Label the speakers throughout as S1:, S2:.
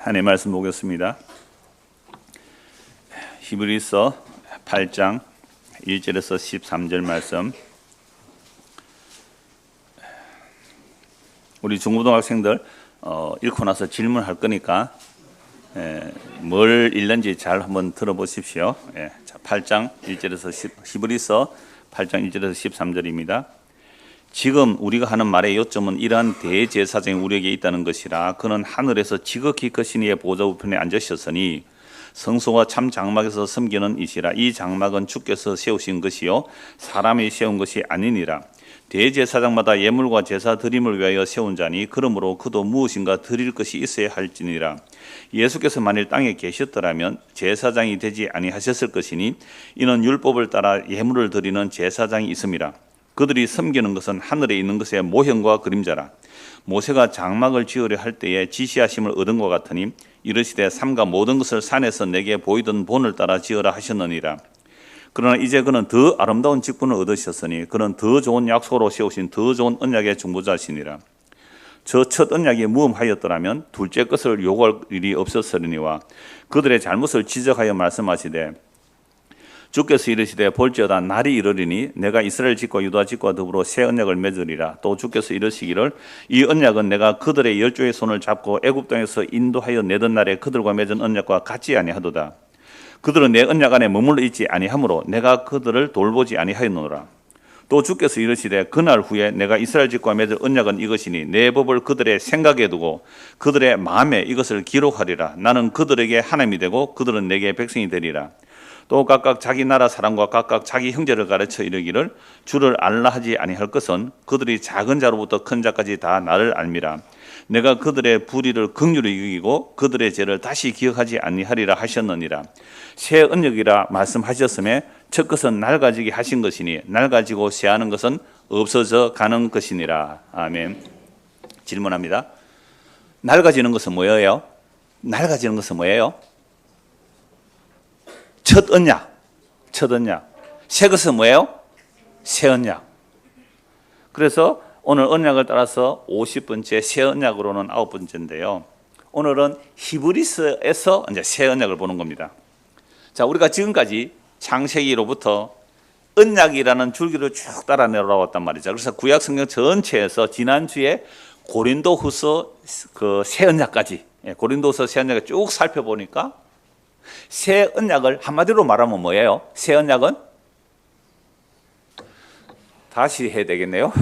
S1: 하나님의 말씀 보겠습니다. 히브리서 8장 1절에서 13절 말씀. 우리 중고등학생들 읽고 나서 질문할 거니까 뭘 읽는지 잘 한번 들어보십시오. 자, 8장 1절에서 히브리서 8장 1절에서 13절입니다. 지금 우리가 하는 말의 요점은 이러한 대제사장이 우리에게 있다는 것이라. 그는 하늘에서 지극히 크신 이의 보좌 우편에 앉으셨으니 성소와 참 장막에서 섬기는 이시라. 이 장막은 주께서 세우신 것이요 사람이 세운 것이 아니니라. 대제사장마다 예물과 제사 드림을 위하여 세운 자니 그러므로 그도 무엇인가 드릴 것이 있어야 할지니라. 예수께서 만일 땅에 계셨더라면 제사장이 되지 아니하셨을 것이니 이는 율법을 따라 예물을 드리는 제사장이 있음이라. 그들이 섬기는 것은 하늘에 있는 것의 모형과 그림자라. 모세가 장막을 지으려 할 때에 지시하심을 얻은 것 같으니 이르시되 삼가 모든 것을 산에서 내게 보이던 본을 따라 지으라 하셨느니라. 그러나 이제 그는 더 아름다운 직분을 얻으셨으니 그는 더 좋은 약속으로 세우신 더 좋은 언약의 중보자시니라. 저 첫 언약이 무험하였더라면 둘째 것을 요구할 일이 없었으리니와 그들의 잘못을 지적하여 말씀하시되 주께서 이르시되 볼지어다 날이 이르리니 내가 이스라엘 집과 유다 집과 더불어 새 언약을 맺으리라. 또 주께서 이르시기를 이 언약은 내가 그들의 열조의 손을 잡고 애굽 땅에서 인도하여 내던 날에 그들과 맺은 언약과 같지 아니하도다. 그들은 내 언약 안에 머물러 있지 아니하므로 내가 그들을 돌보지 아니하였노라. 또 주께서 이르시되 그날 후에 내가 이스라엘 집과 맺을 언약은 이것이니 내 법을 그들의 생각에 두고 그들의 마음에 이것을 기록하리라. 나는 그들에게 하나님이 되고 그들은 내게 백성이 되리라. 또 각각 자기 나라 사람과 각각 자기 형제를 가르쳐 이르기를 주를 알라 하지 아니할 것은 그들이 작은 자로부터 큰 자까지 다 나를 알미라. 내가 그들의 불의를 긍휼히 여기고 그들의 죄를 다시 기억하지 아니하리라 하셨느니라. 새 언약이라 말씀하셨음에 첫 것은 낡아지게 하신 것이니 낡아지고 새하는 것은 없어져 가는 것이니라. 아멘. 질문합니다. 낡아지는 것은 뭐예요? 낡아지는 것은 뭐예요? 첫 언약. 새 것은 뭐예요? 새 언약. 그래서 오늘 언약을 따라서 50번째 새 언약으로는 9번째인데요. 오늘은 히브리서에서 이제 새 언약을 보는 겁니다. 자, 우리가 지금까지 창세기로부터 언약이라는 줄기를 쭉 따라 내려왔단 말이죠. 그래서 구약 성경 전체에서 지난주에 고린도후서 그 새 언약까지, 고린도후서 새 언약을 쭉 살펴보니까 새 언약을 한마디로 말하면 뭐예요? 새 언약은 다시 해야 되겠네요.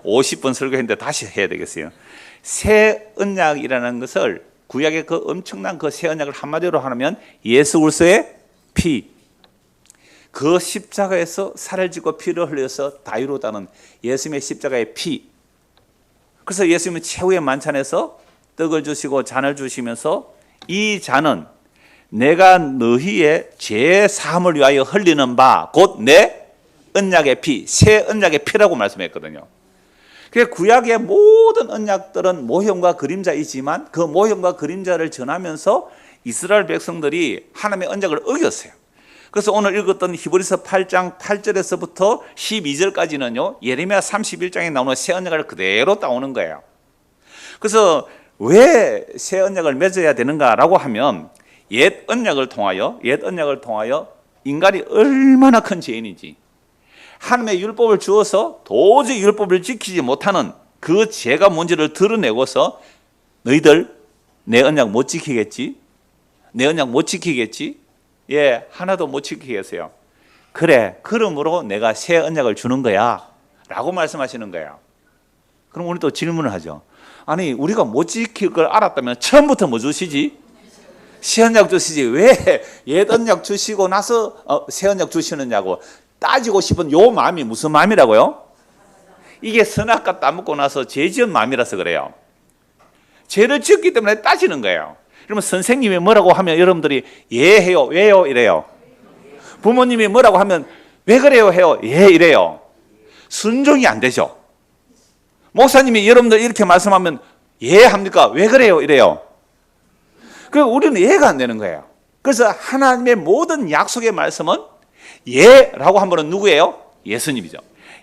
S1: 50번 설교했는데 다시 해야 되겠어요. 새 언약이라는 것을 구약의 그 엄청난 그 새 언약을 한마디로 하면 예수 그리스도의 피, 그 십자가에서 살을 짓고 피를 흘려서 다 이루었다는 예수님의 십자가의 피. 그래서 예수님은 최후의 만찬에서 떡을 주시고 잔을 주시면서 이 잔은 내가 너희의 죄 사함을 위하여 흘리는 바 곧 내 언약의 피, 새 언약의 피라고 말씀했거든요. 그 구약의 모든 언약들은 모형과 그림자이지만 그 모형과 그림자를 전하면서 이스라엘 백성들이 하나님의 언약을 어겼어요. 그래서 오늘 읽었던 히브리서 8장 8절에서부터 12절까지는요 예레미야 31장에 나오는 새 언약을 그대로 따오는 거예요. 그래서 왜 새 언약을 맺어야 되는가라고 하면 옛 언약을 통하여 인간이 얼마나 큰 죄인인지, 하나님의 율법을 주어서 도저히 율법을 지키지 못하는 그 죄가 뭔지를 드러내고서 너희들 내 언약 못 지키겠지? 내 언약 못 지키겠지? 하나도 못 지키겠어요. 그래, 그러므로 내가 새 언약을 주는 거야 라고 말씀하시는 거예요. 그럼 우리 또 질문을 하죠. 아니, 우리가 못 지킬 걸 알았다면 처음부터 뭐 주시지? 새 언약 주시지 왜 옛 언약 주시고 나서 새 언약 주시느냐고 따지고 싶은 요 마음이 무슨 마음이라고요? 이게 선악과 따먹고 나서 죄 지은 마음이라서 그래요. 죄를 지었기 때문에 따지는 거예요. 그러면 선생님이 뭐라고 하면 여러분들이 해요, 왜요 이래요. 부모님이 뭐라고 하면 왜 그래요 해요, 이래요. 순종이 안 되죠. 목사님이 여러분들 이렇게 말씀하면 합니까? 왜 그래요 이래요. 우리는 이해가 안 되는 거예요. 그래서 하나님의 모든 약속의 말씀은 라고 한 번은 누구예요? 예수님이죠.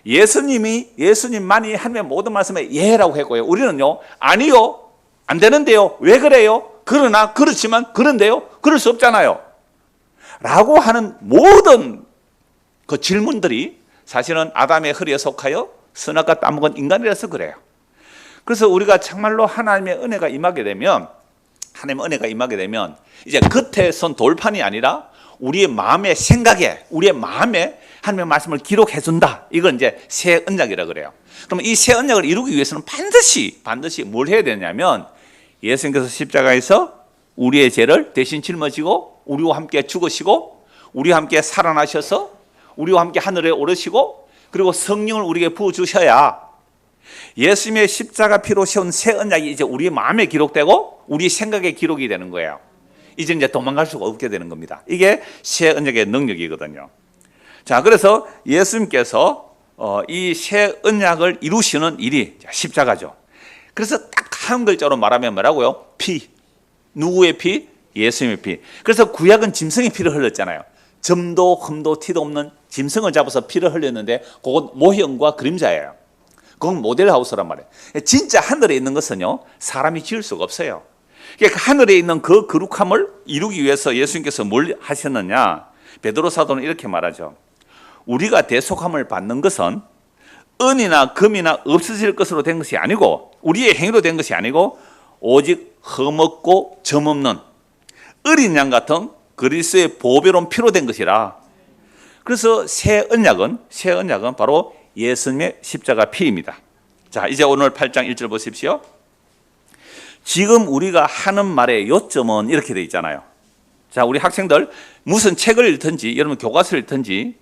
S1: 예수님만이 하나님의 모든 말씀에 예라고 했고요. 우리는요, 아니요, 안 되는데요, 왜 그래요? 그러나 그렇지만 그런데요? 그럴 수 없잖아요. 라고 하는 모든 그 질문들이 사실은 아담의 허리에 속하여 선악과 따먹은 인간이라서 그래요. 그래서 우리가 정말로 하나님의 은혜가 임하게 되면 이제 겉에 선 돌판이 아니라 우리의 마음의 생각에, 우리의 마음에 하나님의 말씀을 기록해 준다. 이건 이제 새 언약이라 그래요. 그러면 이 새 언약을 이루기 위해서는 반드시 뭘 해야 되냐면 예수님께서 십자가에서 우리의 죄를 대신 짊어지고 우리와 함께 죽으시고 우리와 함께 살아나셔서 우리와 함께 하늘에 오르시고 그리고 성령을 우리에게 부어주셔야 예수님의 십자가 피로 세운 새 언약이 이제 우리의 마음에 기록되고 우리 생각에 기록이 되는 거예요. 이제 도망갈 수가 없게 되는 겁니다. 이게 새 언약의 능력이거든요. 자, 그래서 예수님께서 이 새 언약을 이루시는 일이 십자가죠. 그래서 딱 한 글자로 말하면 뭐라고요? 피. 누구의 피? 예수님의 피. 그래서 구약은 짐승의 피를 흘렸잖아요. 점도 흠도 티도 없는 짐승을 잡아서 피를 흘렸는데 그건 모형과 그림자예요. 그건 모델하우스란 말이에요. 진짜 하늘에 있는 것은요, 사람이 지을 수가 없어요. 그러니까 하늘에 있는 그 거룩함을 이루기 위해서 예수님께서 뭘 하셨느냐? 베드로 사도는 이렇게 말하죠. 우리가 대속함을 받는 것은 은이나 금이나 없어질 것으로 된 것이 아니고 우리의 행위로 된 것이 아니고 오직 흠없고 점없는 어린 양 같은 그리스도의 보배로운 피로 된 것이라. 그래서 새 언약은 바로 예수님의 십자가 피입니다. 자, 이제 오늘 8장 1절 보십시오. 지금 우리가 하는 말의 요점은 이렇게 돼 있잖아요. 자, 우리 학생들 무슨 책을 읽든지 여러분 교과서를 읽든지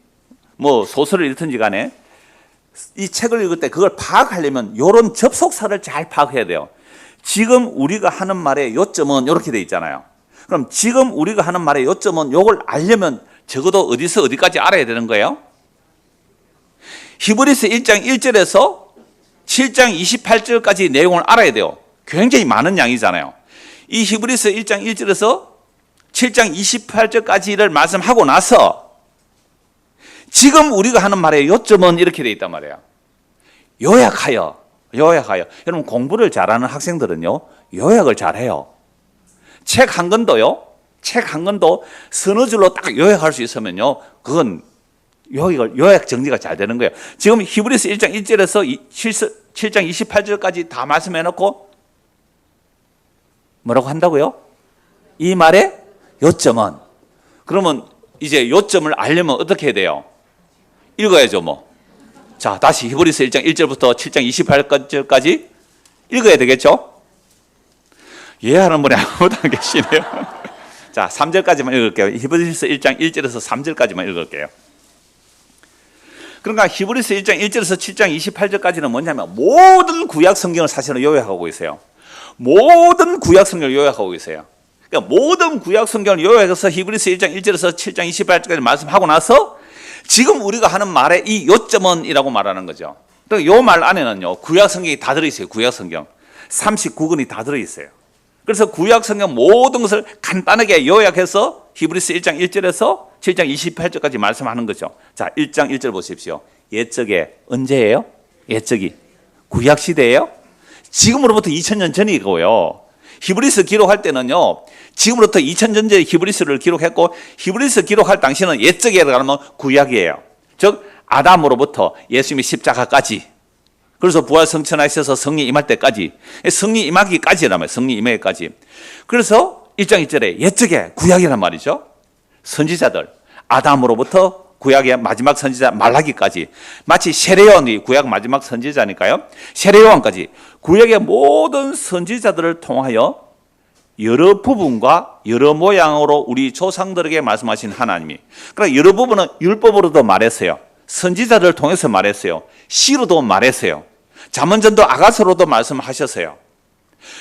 S1: 뭐 소설을 읽든지 간에 이 책을 읽을 때 그걸 파악하려면 이런 접속사를 잘 파악해야 돼요. 지금 우리가 하는 말의 요점은 이렇게 돼 있잖아요. 그럼 지금 우리가 하는 말의 요점은 이걸 알려면 적어도 어디서 어디까지 알아야 되는 거예요? 히브리서 1장 1절에서 7장 28절까지 내용을 알아야 돼요. 굉장히 많은 양이잖아요. 이 히브리서 1장 1절에서 7장 28절까지를 말씀하고 나서 지금 우리가 하는 말의 요점은 이렇게 돼 있단 말이에요. 요약하여. 여러분 공부를 잘하는 학생들은요, 요약을 잘해요. 책 한 권도 서너 줄로 딱 요약할 수 있으면요, 그건 요약 정리가 잘 되는 거예요. 지금 히브리서 1장 1절에서 7장 28절까지 다 말씀해놓고 뭐라고 한다고요? 이 말의 요점은. 그러면 이제 요점을 알려면 어떻게 해야 돼요? 읽어야죠, 뭐. 자, 다시 히브리서 1장 1절부터 7장 28절까지 읽어야 되겠죠? 이해하는 분이 아무도 안 계시네요. 자, 3절까지만 읽을게요. 히브리서 1장 1절에서 3절까지만 읽을게요. 그러니까 히브리서 1장 1절에서 7장 28절까지는 뭐냐면 모든 구약 성경을 사실은 요약하고 있어요. 모든 구약 성경을 요약하고 있어요. 그러니까 모든 구약 성경을 요약해서 히브리서 1장 1절에서 7장 28절까지 말씀하고 나서 지금 우리가 하는 말의 이 요점은 이라고 말하는 거죠. 그러니까 요 말 안에는요, 구약 성경이 다 들어있어요. 구약 성경 39권이 다 들어있어요. 그래서 구약 성경 모든 것을 간단하게 요약해서 히브리서 1장 1절에서 7장 28절까지 말씀하는 거죠. 자, 1장 1절 보십시오. 옛적에 언제예요? 옛적이 구약 시대예요? 지금으로부터 2000년 전이고요. 히브리서 기록할 때는요, 지금으로부터 2000년 전에 히브리서를 기록했고, 히브리서 기록할 당시는 옛적이라고 하면 구약이에요. 즉 아담으로부터 예수님의 십자가까지, 그래서 부활 성천하셔서 성령 임할 때까지, 성령 임하기까지라면 성령 임하기까지. 그래서 1장 1절에 옛적에 구약이란 말이죠. 선지자들 아담으로부터 구약의 마지막 선지자 말라기까지, 마치 세례요한이 구약 마지막 선지자니까요. 세례요한까지 구약의 모든 선지자들을 통하여 여러 부분과 여러 모양으로 우리 조상들에게 말씀하신 하나님이, 그러니까 여러 부분은 율법으로도 말했어요. 선지자들을 통해서 말했어요. 시로도 말했어요. 잠언전도 아가서로도 말씀하셨어요.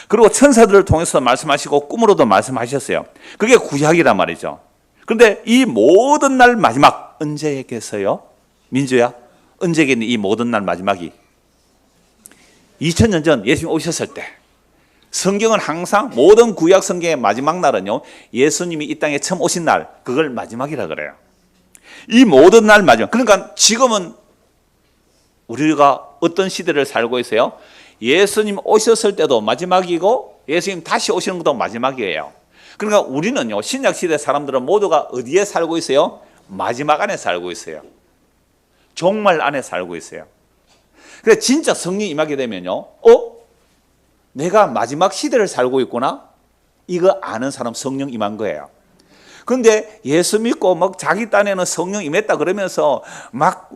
S1: 그리고 천사들을 통해서 말씀하시고 꿈으로도 말씀하셨어요. 그게 구약이란 말이죠. 그런데 이 모든 날 마지막 언제겠어요? 민주야, 언제겠니? 이 모든 날 마지막이 2000년 전 예수님 오셨을 때. 성경은 항상 모든 구약 성경의 마지막 날은요, 예수님이 이 땅에 처음 오신 날, 그걸 마지막이라 그래요. 이 모든 날 마지막. 그러니까 지금은 우리가 어떤 시대를 살고 있어요? 예수님 오셨을 때도 마지막이고 예수님 다시 오시는 것도 마지막이에요. 그러니까 우리는요, 신약시대 사람들은 모두가 어디에 살고 있어요? 마지막 안에 살고 있어요. 종말 안에 살고 있어요. 그래서 진짜 성령 임하게 되면요, 내가 마지막 시대를 살고 있구나? 이거 아는 사람 성령 임한 거예요. 그런데 예수 믿고 막 자기 딴에는 성령 임했다 그러면서 막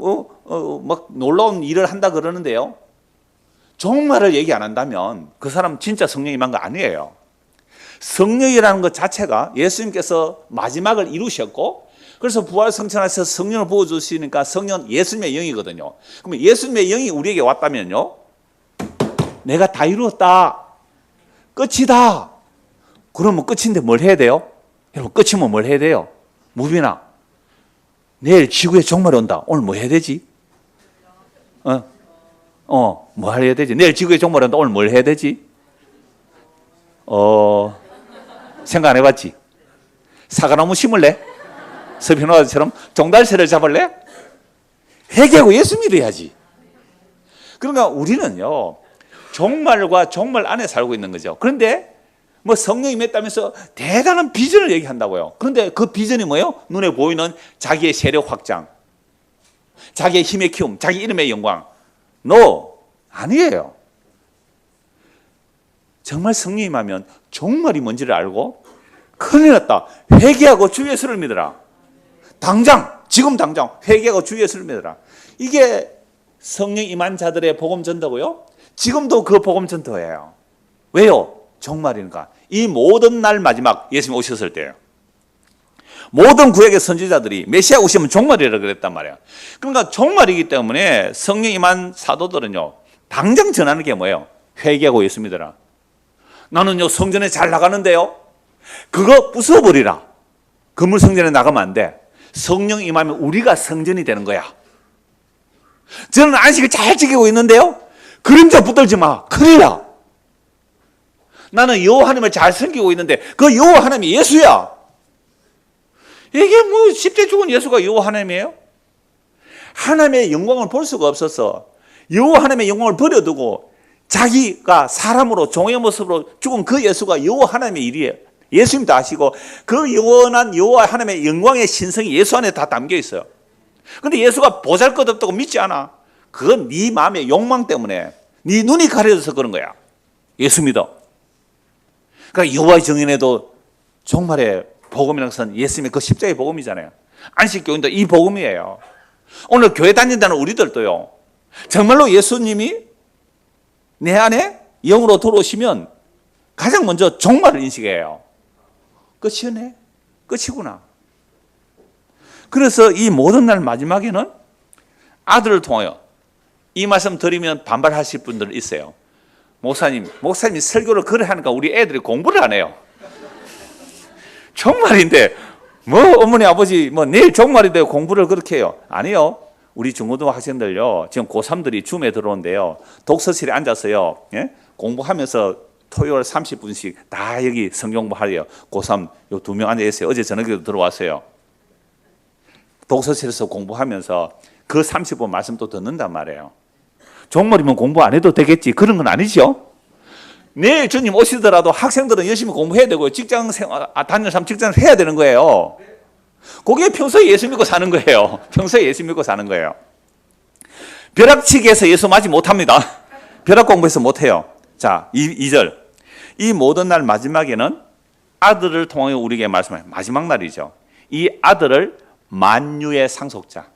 S1: 놀라운 일을 한다 그러는데요, 종말을 얘기 안 한다면 그 사람 진짜 성령 임한 거 아니에요. 성령이라는 것 자체가 예수님께서 마지막을 이루셨고, 그래서 부활 성천하셔서 성령을 부어주시니까 성령은 예수님의 영이거든요. 그러면 예수님의 영이 우리에게 왔다면요, 내가 다 이루었다, 끝이다. 그러면 끝인데 뭘 해야 돼요? 여러분, 끝이면 뭘 해야 돼요? 무빈아, 내일 지구에 종말이 온다. 오늘 뭐 해야 되지? 뭐 해야 되지? 내일 지구에 종말이 온다. 오늘 뭘 해야 되지? 생각 안 해봤지? 사과나무 심을래? 서편화처럼 종달새를 잡을래? 회개하고 예수 믿어야지. 그러니까 우리는요, 종말과 종말 안에 살고 있는 거죠. 그런데 뭐 성령이 임했다면서 대단한 비전을 얘기한다고요. 그런데 그 비전이 뭐예요? 눈에 보이는 자기의 세력 확장, 자기의 힘의 키움, 자기 이름의 영광. 아니에요. 정말 성령이 임하면 종말이 뭔지를 알고, 큰일 났다, 회개하고 주 예수를 믿어라. 지금 당장 회개하고 주 예수를 믿어라. 이게 성령 임한 자들의 복음 전도고요. 지금도 그 복음 전도예요. 왜요? 종말이니까. 이 모든 날 마지막, 예수님 오셨을 때예요. 모든 구약의 선지자들이 메시아 오시면 종말이라고 그랬단 말이에요. 그러니까 종말이기 때문에 성령 임한 사도들은요, 당장 전하는 게 뭐예요? 회개하고 예수 믿어라. 나는요, 성전에 잘 나가는데요, 그거 부숴버리라. 건물 성전에 나가면 안 돼. 성령 임하면 우리가 성전이 되는 거야. 저는 안식을 잘 지키고 있는데요, 그림자 붙들지 마. 큰일 나. 나는 여호와 하나님을 잘 섬기고 있는데 그 여호와 하나님이 예수야. 이게 뭐 10대 죽은 예수가 여호와 하나님이에요? 하나님의 영광을 볼 수가 없어서 여호와 하나님의 영광을 버려두고 자기가 사람으로 종의 모습으로 죽은 그 예수가 여호와 하나님의 일이에요. 예수님도 아시고 그 영원한 여호와 하나님의 영광의 신성이 예수 안에 다 담겨 있어요. 그런데 예수가 보잘것없다고 믿지 않아. 그건 네 마음의 욕망 때문에, 네 눈이 가려져서 그런 거야. 예수 믿어. 그러니까 여호와의 증인에도 종말의 복음이라는 것은 예수님의 그 십자가의 복음이잖아요. 안식교인도 이 복음이에요. 오늘 교회 다닌다는 우리들도요, 정말로 예수님이 내 안에 영으로 들어오시면 가장 먼저 종말을 인식해요. 끝이네, 끝이구나. 그래서 이 모든 날 마지막에는 아들을 통하여, 이 말씀 드리면 반발하실 분들 있어요. 목사님이 설교를 그래 하니까 우리 애들이 공부를 안 해요. 종말인데 어머니 아버지 내일 종말인데 공부를 그렇게 해요. 아니요. 우리 중고등 학생들요, 지금 고3들이 줌에 들어오는데요, 독서실에 앉아서요, 공부하면서 토요일 30분씩 다 여기 성경 공부하래요. 고3 요 2명 앉아 있어요. 어제 저녁에도 들어왔어요. 독서실에서 공부하면서 그 30분 말씀 또 듣는단 말이에요. 종말이면 공부 안 해도 되겠지, 그런 건 아니죠. 내일 주님 오시더라도 학생들은 열심히 공부해야 되고요. 직장 생활, 다니는 사람 직장을 해야 되는 거예요. 그게 평소에 예수 믿고 사는 거예요. 평소에 예수 믿고 사는 거예요. 벼락치기에서 예수 맞지 못합니다. 벼락 공부해서 못해요. 자, 2절. 이 모든 날 마지막에는 아들을 통하여 우리에게 말씀하신 마지막 날이죠. 이 아들을 만유의 상속자,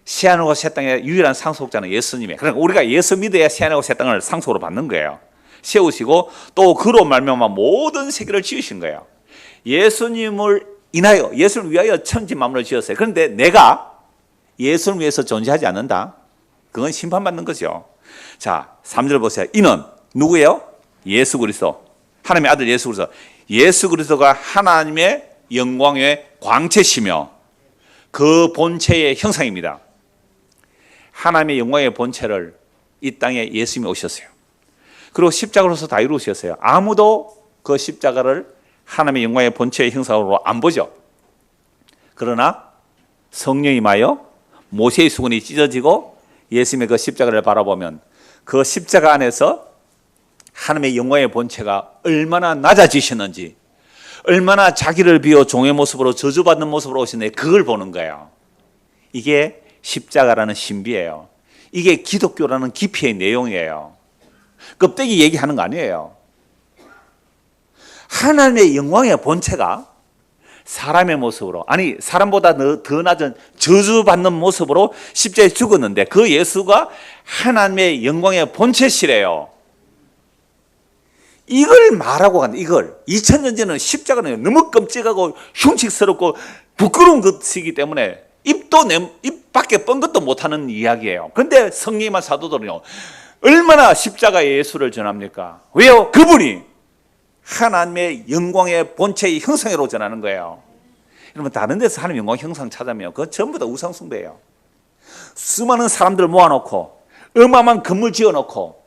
S1: 새하늘과 새 땅의 유일한 상속자는 예수님이에요. 그러니까 우리가 예수 믿어야 새하늘과 새 땅을 상속으로 받는 거예요. 세우시고 또 그로 말미암아 모든 세계를 지으신 거예요. 예수님을 인하여, 예수를 위하여 천지 만물을 지었어요. 그런데 내가 예수를 위해서 존재하지 않는다, 그건 심판받는 거죠. 자, 3절 보세요. 이는 누구예요? 예수 그리스도, 하나님의 아들 예수 그리스도. 예수 그리스도가 하나님의 영광의 광채시며 그 본체의 형상입니다. 하나님의 영광의 본체를 이 땅에 예수님이 오셨어요. 그리고 십자가로서 다 이루셨어요. 아무도 그 십자가를 하나님의 영광의 본체의 형상으로 안 보죠. 그러나 성령이 임하여 모세의 수건이 찢어지고 예수님의 그 십자가를 바라보면 그 십자가 안에서
S2: 하나님의 영광의 본체가 얼마나 낮아지셨는지, 얼마나 자기를 비워 종의 모습으로 저주받는 모습으로 오셨는지 그걸 보는 거예요. 이게 십자가라는 신비예요. 이게 기독교라는 깊이의 내용이에요. 껍데기 얘기하는 거 아니에요. 하나님의 영광의 본체가 사람의 모습으로, 아니 사람보다 더 낮은 저주받는 모습으로 십자가에 죽었는데 그 예수가 하나님의 영광의 본체시래요. 이걸 말하고 간다. 이걸 2000년 전에는 십자가는 너무 끔찍하고 흉측스럽고 부끄러운 것이기 때문에 입 밖에 뻔 것도 못하는 이야기예요. 그런데 성령님과 사도들은요 얼마나 십자가의 예수를 전합니까? 왜요? 그분이 하나님의 영광의 본체의 형상으로 전하는 거예요. 여러분 다른 데서 하나님의 영광 형상 찾으면 그건 전부 다 우상숭배예요. 수많은 사람들을 모아놓고 어마어마한 건물 지어놓고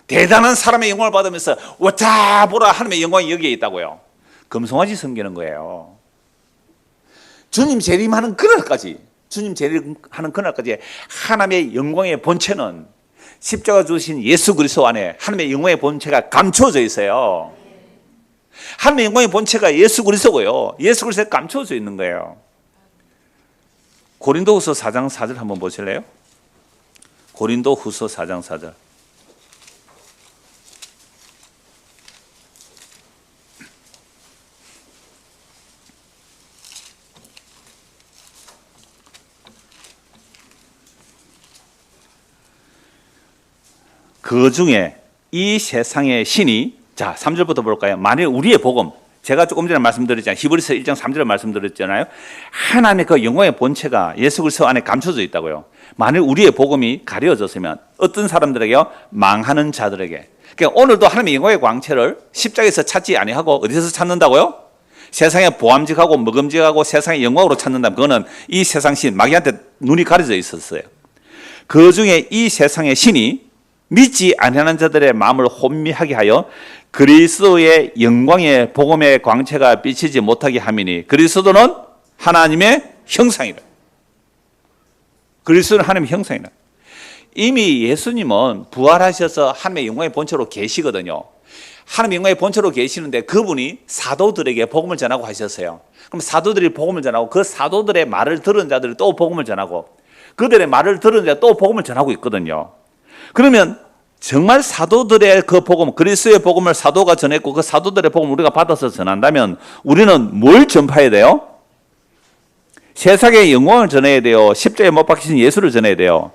S2: 대단한 사람의 영광을 받으면서 와자 보라 하나님의 영광이 여기에 있다고요. 금송아지 섬기는 거예요. 주님 재림하는 그날까지 하나님의 영광의 본체는 십자가 주신 예수 그리스도 안에 하나님의 영광의 본체가 감춰져 있어요. 하나님의 영광의 본체가 예수 그리스도고요. 예수 그리스도에 감춰져 있는 거예요. 고린도후서 4장 4절 한번 보실래요? 고린도후서 4장 4절. 그 중에 이 세상의 신이, 자 3절부터 볼까요? 만일 우리의 복음, 제가 조금 전에 말씀드렸잖아요. 히브리서 1장 3절에 말씀드렸잖아요. 하나님의 그 영광의 본체가 예수 그리스도 안에 감춰져 있다고요. 만일 우리의 복음이 가려졌으면 어떤 사람들에게요? 망하는 자들에게. 그러니까 오늘도 하나님의 영광의 광채를 십자가에서 찾지 아니하고 어디서 찾는다고요? 세상에 보암직하고 먹음직하고 세상의 영광으로 찾는다면 그거는 이 세상 신 마귀한테 눈이 가려져 있었어요. 그 중에 이 세상의 신이 믿지 아니하는 자들의 마음을 혼미하게 하여 그리스도의 영광의 복음의 광채가 비치지 못하게 함이니 그리스도는 하나님의 형상이다. 그리스도는 하나님의 형상이다. 이미 예수님은 부활하셔서 하나님의 영광의 본체로 계시거든요. 하나님의 영광의 본체로 계시는데 그분이 사도들에게 복음을 전하고 하셨어요. 그럼 사도들이 복음을 전하고 그 사도들의 말을 들은 자들이 또 복음을 전하고 그들의 말을 들은 자들이 또 복음을 전하고 있거든요. 그러면 정말 사도들의 그 복음, 그리스도의 복음을 사도가 전했고 그 사도들의 복음을 우리가 받아서 전한다면 우리는 뭘 전파해야 돼요? 세상의 영광을 전해야 돼요. 십자가에 못 박히신 예수를 전해야 돼요.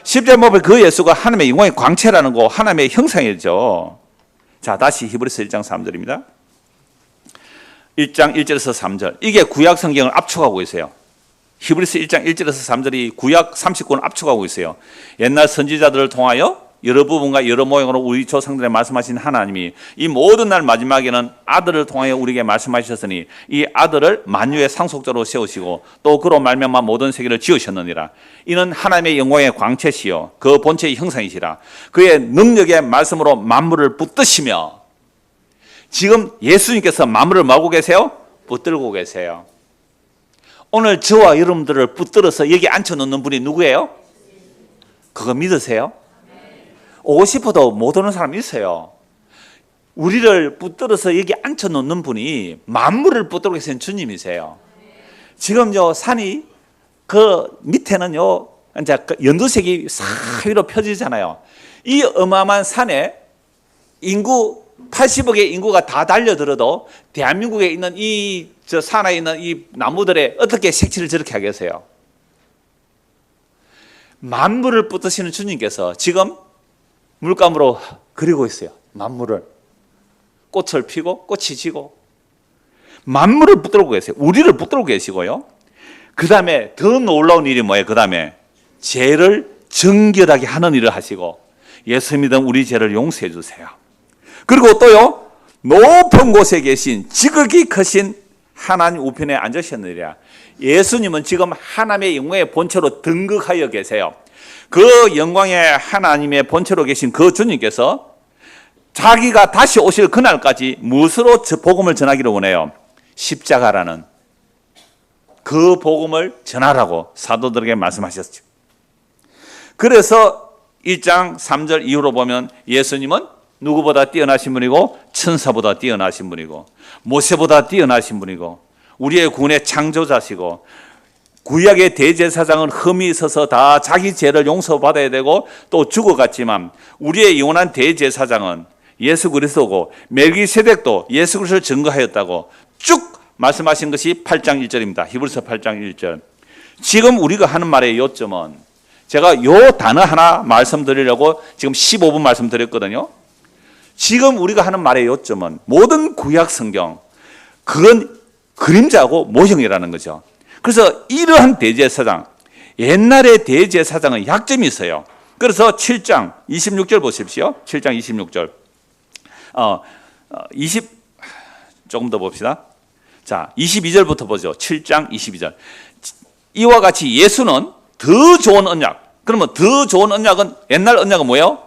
S2: 십자가에 못 박힌 그 예수가 하나님의 영광의 광채라는 거, 하나님의 형상이죠. 자, 다시 히브리서 1장 3절입니다. 1장 1절에서 3절. 이게 구약 성경을 압축하고 있어요. 히브리서 1장 1절에서 3절이 구약 30권을 압축하고 있어요. 옛날 선지자들을 통하여 여러 부분과 여러 모양으로 우리 조상들에 말씀하신 하나님이 이 모든 날 마지막에는 아들을 통하여 우리에게 말씀하셨으니 이 아들을 만유의 상속자로 세우시고 또 그로 말미암아 모든 세계를 지으셨느니라. 이는 하나님의 영광의 광채시요 그 본체의 형상이시라. 그의 능력의 말씀으로 만물을 붙드시며. 지금 예수님께서 만물을 뭐하고 계세요? 붙들고 계세요. 오늘 저와 여러분들을 붙들어서 여기 앉혀놓는 분이 누구예요? 그거 믿으세요? 오고 싶어도 못 오는 사람이 있어요. 우리를 붙들어서 여기 앉혀놓는 분이 만물을 붙들고 계신 주님이세요. 지금 산이 그 밑에는요 이제 연두색이 사위로 펴지잖아요. 이 어마어마한 산에 인구 80억의 인구가 다 달려들어도 대한민국에 있는 이 산에 있는 이 나무들에 어떻게 색칠을 저렇게 하겠어요? 만물을 붙드시는 주님께서 지금 물감으로 그리고 있어요. 만물을. 꽃을 피고 꽃이 지고 만물을 붙들고 계세요. 우리를 붙들고 계시고요. 그 다음에 더 놀라운 일이 뭐예요? 그 다음에 죄를 정결하게 하는 일을 하시고 예수 믿은 우리 죄를 용서해 주세요. 그리고 또요 높은 곳에 계신 지극히 크신 하나님 우편에 앉으셨느니라. 예수님은 지금 하나님의 영광의 본체로 등극하여 계세요. 그 영광의 하나님의 본체로 계신 그 주님께서 자기가 다시 오실 그날까지 무엇으로 복음을 전하기를 원해요? 십자가라는 그 복음을 전하라고 사도들에게 말씀하셨죠. 그래서 1장 3절 이후로 보면 예수님은 누구보다 뛰어나신 분이고 천사보다 뛰어나신 분이고 모세보다 뛰어나신 분이고 우리의 구원의 창조자시고 구약의 대제사장은 흠이 있어서 다 자기 죄를 용서받아야 되고 또 죽어갔지만 우리의 영원한 대제사장은 예수 그리스도고 멜기세덱도 예수 그리스도를 증거하였다고 쭉 말씀하신 것이 8장 1절입니다. 히브리서 8장 1절. 지금 우리가 하는 말의 요점은 제가 요 단어 하나 말씀드리려고 지금 15분 말씀드렸거든요. 지금 우리가 하는 말의 요점은 모든 구약 성경 그건 그림자고 모형이라는 거죠. 그래서 이러한 대제사장, 옛날의 대제사장은 약점이 있어요. 그래서 7장 26절 보십시오. 7장 26절. 조금 더 봅시다. 자, 22절부터 보죠. 7장 22절. 이와 같이 예수는 더 좋은 언약. 그러면 더 좋은 언약은 옛날 언약은 뭐예요?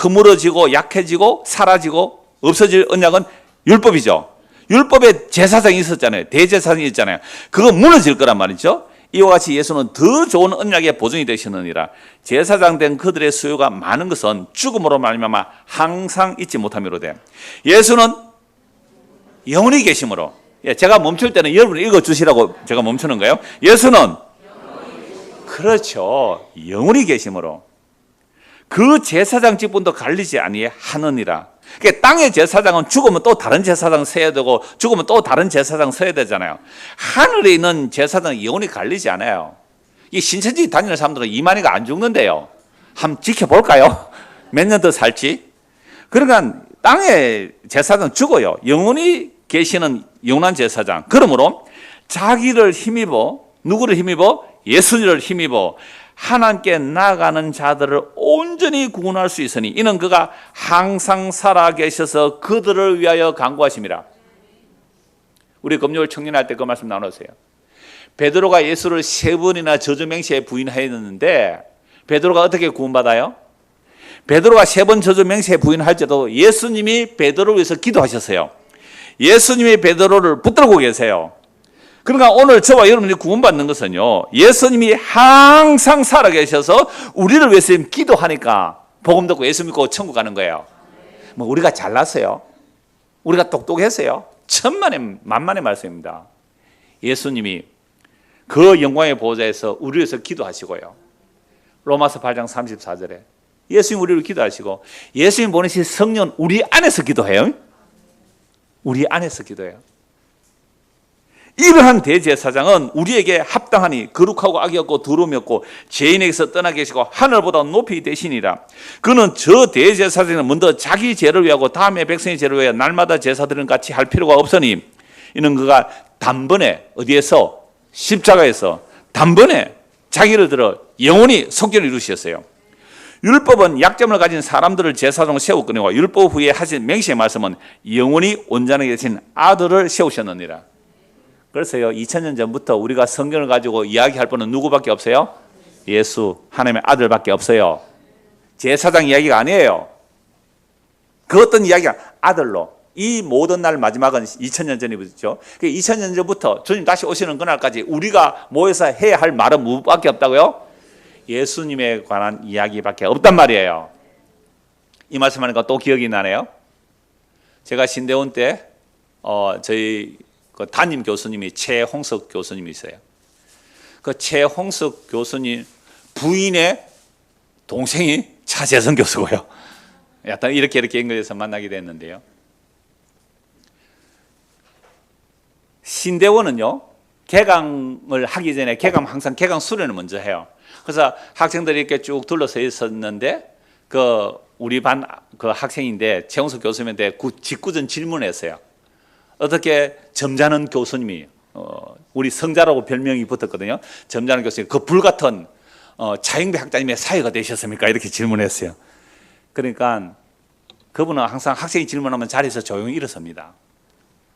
S2: 허물어지고 약해지고 사라지고 없어질 언약은 율법이죠. 율법에 제사장이 있었잖아요. 대제사장이 있잖아요. 그거 무너질 거란 말이죠. 이와 같이 예수는 더 좋은 언약의 보증이 되시느니라. 제사장 된 그들의 수요가 많은 것은 죽음으로 말미암아 항상 잊지 못함이로되 예수는 영원히 계심으로. 제가 멈출 때는 여러분이 읽어주시라고 제가 멈추는 거예요. 예수는 그렇죠. 영원히 계심으로 그 제사장 직분도 갈리지 아니하느니라. 그러니까 땅의 제사장은 죽으면 또 다른 제사장 서야 되고 죽으면 또 다른 제사장 서야 되잖아요. 하늘에 있는 제사장은 영원히 갈리지 않아요. 이 신천지 다니는 사람들은 이만희가 안 죽는데요. 한번 지켜볼까요? 몇 년 더 살지? 그러니까 땅의 제사장은 죽어요. 영원히 계시는 영원한 제사장. 그러므로 자기를 힘입어 누구를 힘입어? 예수님을 힘입어 하나님께 나아가는 자들을 온전히 구원할 수 있으니 이는 그가 항상 살아계셔서 그들을 위하여 간구하심이라. 우리 금요일 청년할 때 그 말씀 나눴어요. 베드로가 예수를 3번이나 저주맹세에 부인하였는데 베드로가 어떻게 구원받아요? 베드로가 3번 저주맹세에 부인할 때도 예수님이 베드로를 위해서 기도하셨어요. 예수님이 베드로를 붙들고 계세요. 그러니까 오늘 저와 여러분이 구원받는 것은요, 예수님이 항상 살아계셔서 우리를 위해서 기도하니까 복음 듣고 예수 믿고 천국 가는 거예요. 뭐 우리가 잘났어요? 우리가 똑똑했어요? 천만의 만만의 말씀입니다. 예수님이 그 영광의 보좌에서 우리를 위해서 기도하시고요. 로마서 8장 34절에 예수님 우리를 기도하시고 예수님 보내신 성령 우리 안에서 기도해요. 우리 안에서 기도해요. 이러한 대제사장은 우리에게 합당하니 거룩하고 악이 없고 더러움이 없고 죄인에게서 떠나 계시고 하늘보다 높이 되시니라. 그는 저 대제사장은 먼저 자기 죄를 위하고 다음에 백성의 죄를 위하여 날마다 제사드리는 같이 할 필요가 없으니 이는 그가 단번에 어디에서? 십자가에서 단번에 자기를 들어 영원히 속죄를 이루셨어요. 율법은 약점을 가진 사람들을 제사장으로 세웠거니와 율법 후에 하신 맹세의 말씀은 영원히 온전하게 계신 아들을 세우셨느니라. 그래서요, 2000년 전부터 우리가 성경을 가지고 이야기할 분은 누구밖에 없어요? 예수, 하나님의 아들밖에 없어요. 제사장 이야기가 아니에요. 그 어떤 이야기가 아들로. 이 모든 날 마지막은 2000년 전이죠. 2000년 전부터 주님 다시 오시는 그날까지 우리가 모여서 해야 할 말은 무엇밖에 없다고요? 예수님에 관한 이야기밖에 없단 말이에요. 이 말씀하니까 또 기억이 나네요. 제가 신대원 때 저희 그 담임 교수님이 최홍석 교수님이 있어요. 그 최홍석 교수님 부인의 동생이 차재선 교수고요. 약간 이렇게 연결해서 만나게 됐는데요. 신대원은요, 개강을 하기 전에 항상 개강 수련을 먼저 해요. 그래서 학생들이 이렇게 쭉 둘러서 있었는데 우리 반 그 학생인데 최홍석 교수님한테 직구전 질문했어요. 어떻게 점잖은 교수님이 우리 성자라고 별명이 붙었거든요. 점잖은 교수님, 그 불같은 차영배 학자님의 사회가 되셨습니까? 이렇게 질문했어요. 그러니까 그분은 항상 학생이 질문하면 자리에서 조용히 일어섭니다.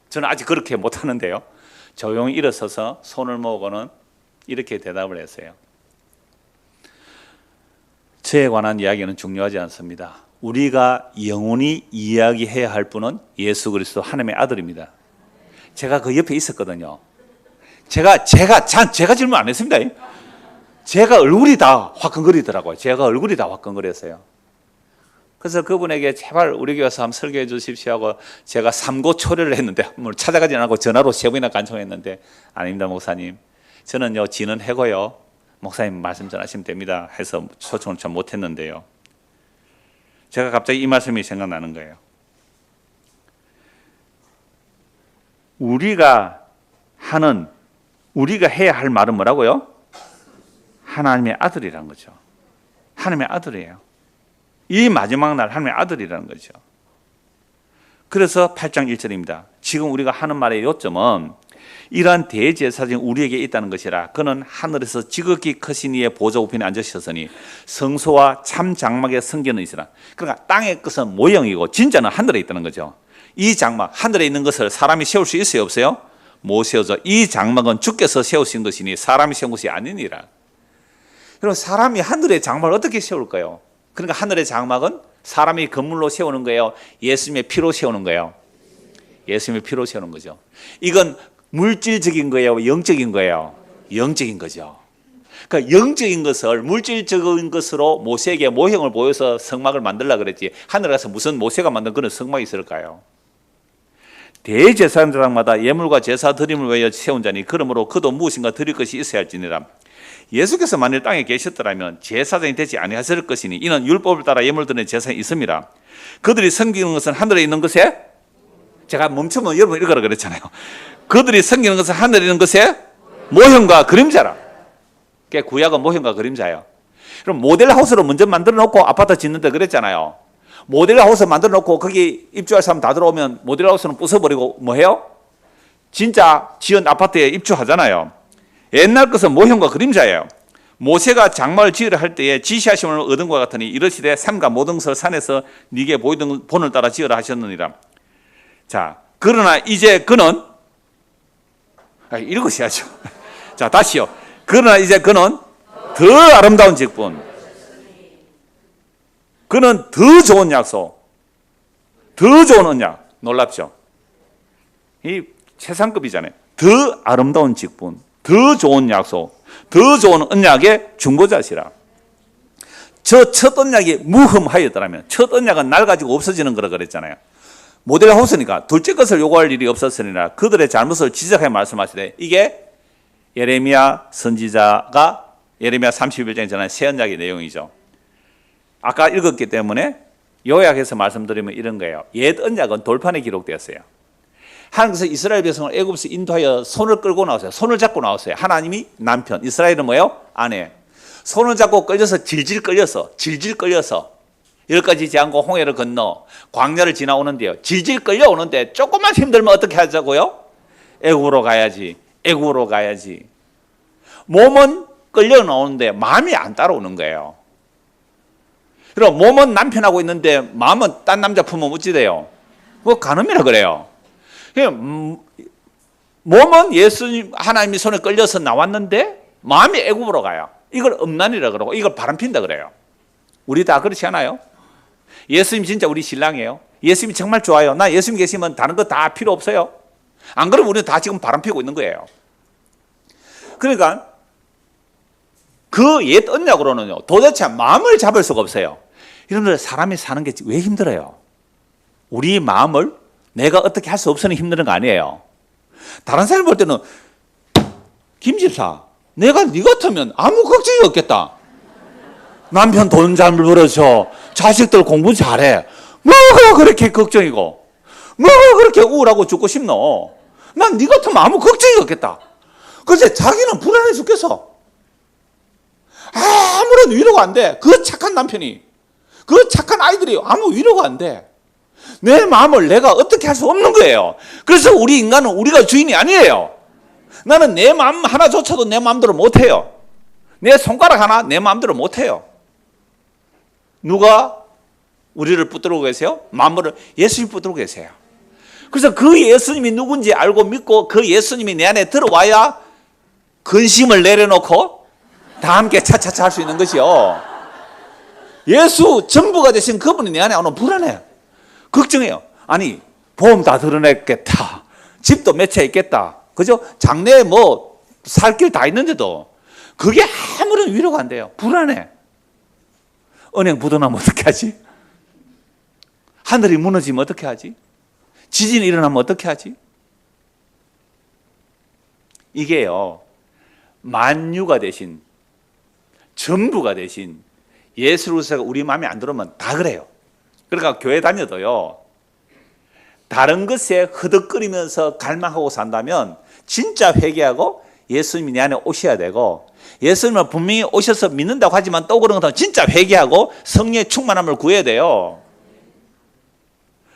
S2: 저는 아직 그렇게 못하는데요. 조용히 일어서서 손을 모으고는 이렇게 대답을 했어요. 저에 관한 이야기는 중요하지 않습니다. 우리가 영원히 이야기해야 할 분은 예수 그리스도 하나님의 아들입니다. 제가 그 옆에 있었거든요. 제가 질문 안 했습니다. 제가 얼굴이 다 화끈거리더라고요. 제가 얼굴이 다 화끈거렸어요. 그래서 그분에게 제발 우리 교회 와서 한번 설교해 주십시오 하고 제가 삼고초려를 했는데 뭐 찾아가지 않고 전화로 3번이나 간청했는데 아닙니다 목사님. 저는요 지는 해고요. 목사님 말씀 전하시면 됩니다 해서 초청을 참 못했는데요. 제가 갑자기 이 말씀이 생각나는 거예요. 우리가 해야 할 말은 뭐라고요? 하나님의 아들이란 거죠. 하나님의 아들이에요. 이 마지막 날 하나님의 아들이라는 거죠. 그래서 8장 1절입니다. 지금 우리가 하는 말의 요점은 이러한 대제사장이 우리에게 있다는 것이라. 그는 하늘에서 지극히 크신 이의 보좌 우편에 앉으셨으니 성소와 참 장막의 성전은 있으라. 그러니까 땅의 것은 모형이고 진짜는 하늘에 있다는 거죠. 이 장막, 하늘에 있는 것을 사람이 세울 수 있어요 없어요? 못 세우죠. 이 장막은 주께서 세우신 것이니 사람이 세운 것이 아니니라. 그럼 사람이 하늘의 장막을 어떻게 세울까요? 그러니까 하늘의 장막은 사람이 건물로 세우는 거예요? 예수님의 피로 세우는 거예요? 예수님의 피로 세우는 거죠. 이건 물질적인 거예요? 영적인 거예요? 영적인 거죠. 그러니까 영적인 것을 물질적인 것으로 모세에게 모형을 보여서 성막을 만들려고 그랬지. 하늘에 가서 무슨 모세가 만든 그런 성막이 있을까요? 대제사장마다 예물과 제사 드림을 위하여 세운 자니 그러므로 그도 무엇인가 드릴 것이 있어야 할지니라. 예수께서 만일 땅에 계셨더라면 제사장이 되지 아니하실 것이니 이는 율법을 따라 예물 드리는 제사장이 있습니다. 그들이 섬기는 것은 하늘에 있는 것에, 제가 멈추면 여러분 읽으라 그랬잖아요. 그들이 섬기는 것은 하늘에 있는 것에 모형과 그림자라. 그게 구약은 모형과 그림자예요. 그럼 모델하우스를 먼저 만들어 놓고 아파트 짓는다 그랬잖아요. 모델하우스 만들어 놓고 거기 입주할 사람 다 들어오면 모델하우스는 부숴버리고 뭐 해요? 진짜 지은 아파트에 입주하잖아요. 옛날 것은 모형과 그림자예요. 모세가 장막을 지으려 할 때에 지시하심을 얻은 것 같으니 이르시되 삼가 모든 것을 산에서 네게 보이던 본을 따라 지으라 하셨느니라. 자, 그러나 이제 그는 읽으셔야죠. 자, 다시요. 그러나 이제 그는 더 아름다운 직분, 그는 더 좋은 약속, 더 좋은 언약. 놀랍죠? 이 최상급이잖아요. 더 아름다운 직분, 더 좋은 약속, 더 좋은 언약의 중보자시라. 저 첫 언약이 무흠하였더라면, 첫 언약은 날 가지고 없어지는 거라 그랬잖아요. 모델하우스니까 둘째 것을 요구할 일이 없었으니라. 그들의 잘못을 지적하여 말씀하시되, 이게 예레미야 선지자가 예레미야 31장에 전한 새 언약의 내용이죠. 아까 읽었기 때문에 요약해서 말씀드리면 이런 거예요. 옛 언약은 돌판에 기록되었어요. 하나님께서 이스라엘 백성을 애굽에서 인도하여 손을 끌고 나왔어요. 손을 잡고 나왔어요. 하나님이 남편, 이스라엘은 뭐예요? 아내. 손을 잡고 끌려서 질질 끌려서 여기까지 지지 않고 홍해를 건너 광야를 지나오는데요. 질질 끌려오는데 조금만 힘들면 어떻게 하자고요? 애굽으로 가야지. 몸은 끌려 나오는데 마음이 안 따라오는 거예요. 그럼 몸은 남편하고 있는데 마음은 딴 남자 품으면 어찌 돼요? 그거 간음이라 그래요. 몸은 예수님 하나님이 손에 끌려서 나왔는데 마음이 애굽으로 가요. 이걸 음란이라 그러고 이걸 바람핀다 그래요. 우리 다 그렇지 않아요? 예수님 진짜 우리 신랑이에요. 예수님이 정말 좋아요. 나 예수님 계시면 다른 거 다 필요 없어요. 안 그러면 우리는 다 지금 바람피고 있는 거예요. 그러니까 그 옛 언약으로는요, 도대체 마음을 잡을 수가 없어요. 여러분들, 사람이 사는 게 왜 힘들어요? 우리 마음을 내가 어떻게 할 수 없으니 힘든 거 아니에요. 다른 사람 볼 때는 김 집사, 내가 네 같으면 아무 걱정이 없겠다. 남편 돈 잘 벌어줘, 자식들 공부 잘해. 뭐가 그렇게 걱정이고, 뭐가 그렇게 우울하고 죽고 싶노? 난 네 같으면 아무 걱정이 없겠다. 그래서 자기는 불안해 죽겠어. 아무런 위로가 안 돼. 그 착한 남편이, 그 착한 아이들이 아무 위로가 안 돼. 내 마음을 내가 어떻게 할 수 없는 거예요. 그래서 우리 인간은 우리가 주인이 아니에요. 나는 내 마음 하나조차도 내 마음대로 못해요. 내 손가락 하나 내 마음대로 못해요. 누가 우리를 붙들고 계세요? 마음을 예수님 붙들고 계세요. 그래서 그 예수님이 누군지 알고 믿고 그 예수님이 내 안에 들어와야 근심을 내려놓고 다 함께 차차차 할 수 있는 것이요. 예수 전부가 되신 그분이 내 안에 오면 불안해. 걱정해요. 아니, 보험 다 드러냈겠다. 집도 몇 채 있겠다. 그죠? 장래에 뭐 살 길 다 있는데도 그게 아무런 위로가 안 돼요. 불안해. 은행 부도나면 어떻게 하지? 하늘이 무너지면 어떻게 하지? 지진이 일어나면 어떻게 하지? 이게요, 만유가 되신, 전부가 되신 예수 그리스도가 우리 마음에 안 들어오면 다 그래요. 그러니까 교회 다녀도요, 다른 것에 허덕거리면서 갈망하고 산다면 진짜 회개하고 예수님이 내 안에 오셔야 되고, 예수님은 분명히 오셔서 믿는다고 하지만 또 그런 것은 진짜 회개하고 성령의 충만함을 구해야 돼요.